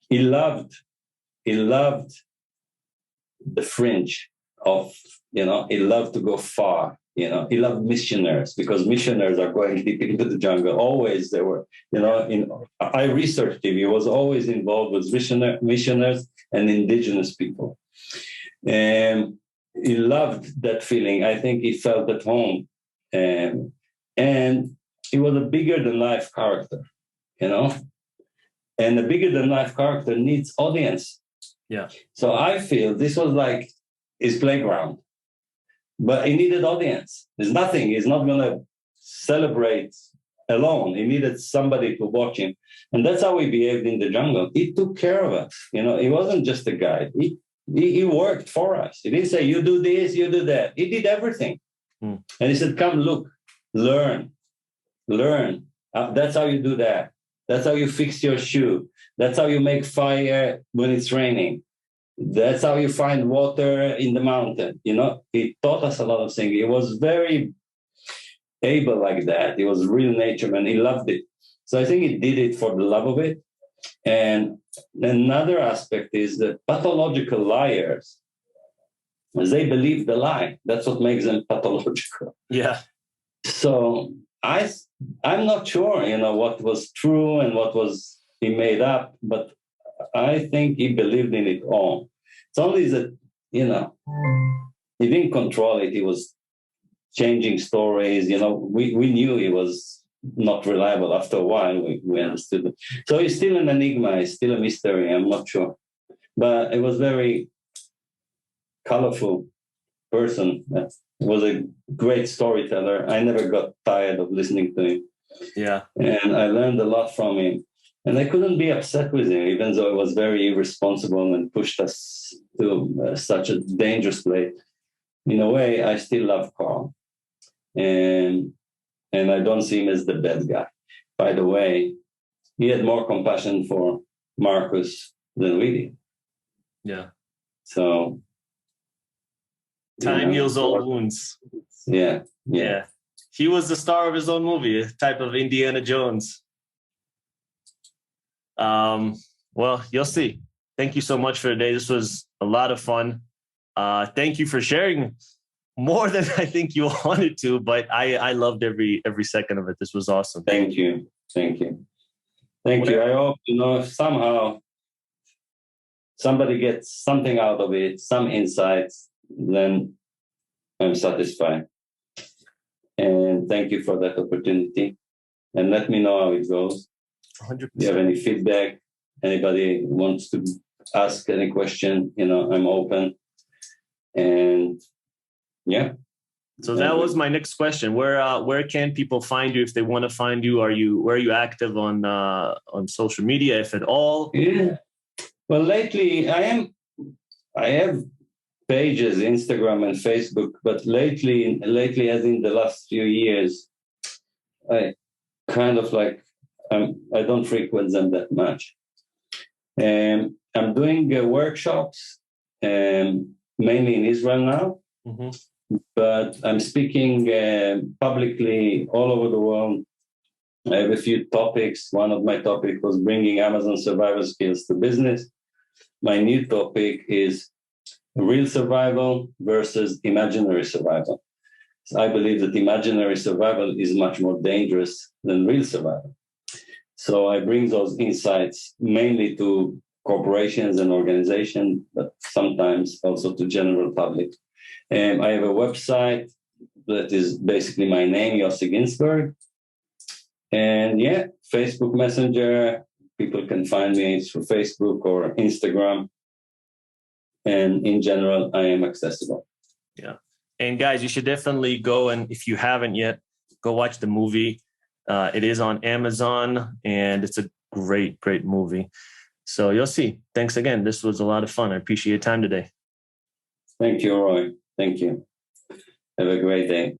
He loved the fringe of, he loved to go far. He loved missionaries because missionaries are going deep into the jungle. Always there were, I researched him. He was always involved with missionaries and indigenous people. And he loved that feeling. I think he felt at home. And he was a bigger than life character, and a bigger than life character needs audience. Yeah. So I feel this was like his playground, but he needed audience. There's nothing. He's not going to celebrate alone. He needed somebody to watch him. And that's how he behaved in the jungle. He took care of us. He wasn't just a guide. He worked for us. He didn't say, you do this, you do that. He did everything. And he said, come, look, learn. That's how you do that. That's how you fix your shoe. That's how you make fire when it's raining. That's how you find water in the mountain. He taught us a lot of things. He was very able like that. He was real nature man. He loved it. So I think he did it for the love of it. And another aspect is that pathological liars, they believe the lie. That's what makes them pathological. Yeah. So I'm not sure, what was true and what was he made up, but I think he believed in it all. It's only that, he didn't control it. He was changing stories. We knew he was not reliable. After a while, we understood it. So he's still an enigma. He's still a mystery. I'm not sure. But it was very colorful person. He was a great storyteller. I never got tired of listening to him. Yeah. And I learned a lot from him. And I couldn't be upset with him, even though he was very irresponsible and pushed us to such a dangerous place. In a way, I still love Carl. And I don't see him as the bad guy. By the way, he had more compassion for Marcus than we did. Yeah. So time heals all wounds. Yeah. He was the star of his own movie, a type of Indiana Jones. Well, Yossi, thank you so much for today. This was a lot of fun. Thank you for sharing more than I think you wanted to, but I loved every second of it. This was awesome. Thank you. I hope, if somehow somebody gets something out of it, some insights, then I'm satisfied. And thank you for that opportunity. And let me know how it goes. 100%. If you have any feedback, anybody wants to ask any question, I'm open. And yeah. So that was my next question. Where can people find you if they want to find you? Where are you active on social media, if at all? Yeah. Well, lately I have pages, Instagram and Facebook, but lately, as in the last few years, I kind of like I don't frequent them that much. I'm doing workshops, mainly in Israel now. Mm-hmm. But I'm speaking publicly all over the world. I have a few topics. One of my topics was bringing Amazon survival skills to business. My new topic is real survival versus imaginary survival. So I believe that imaginary survival is much more dangerous than real survival. So I bring those insights mainly to corporations and organizations, but sometimes also to general public. I have a website that is basically my name, Yossi Ghinsberg. And Facebook Messenger, people can find me through Facebook or Instagram. And in general, I am accessible. Yeah. And guys, you should definitely go, and if you haven't yet, go watch the movie. It is on Amazon, and it's a great movie. So Yossi, thanks again. This was a lot of fun. I appreciate your time today. Thank you, Roy. Thank you. Have a great day.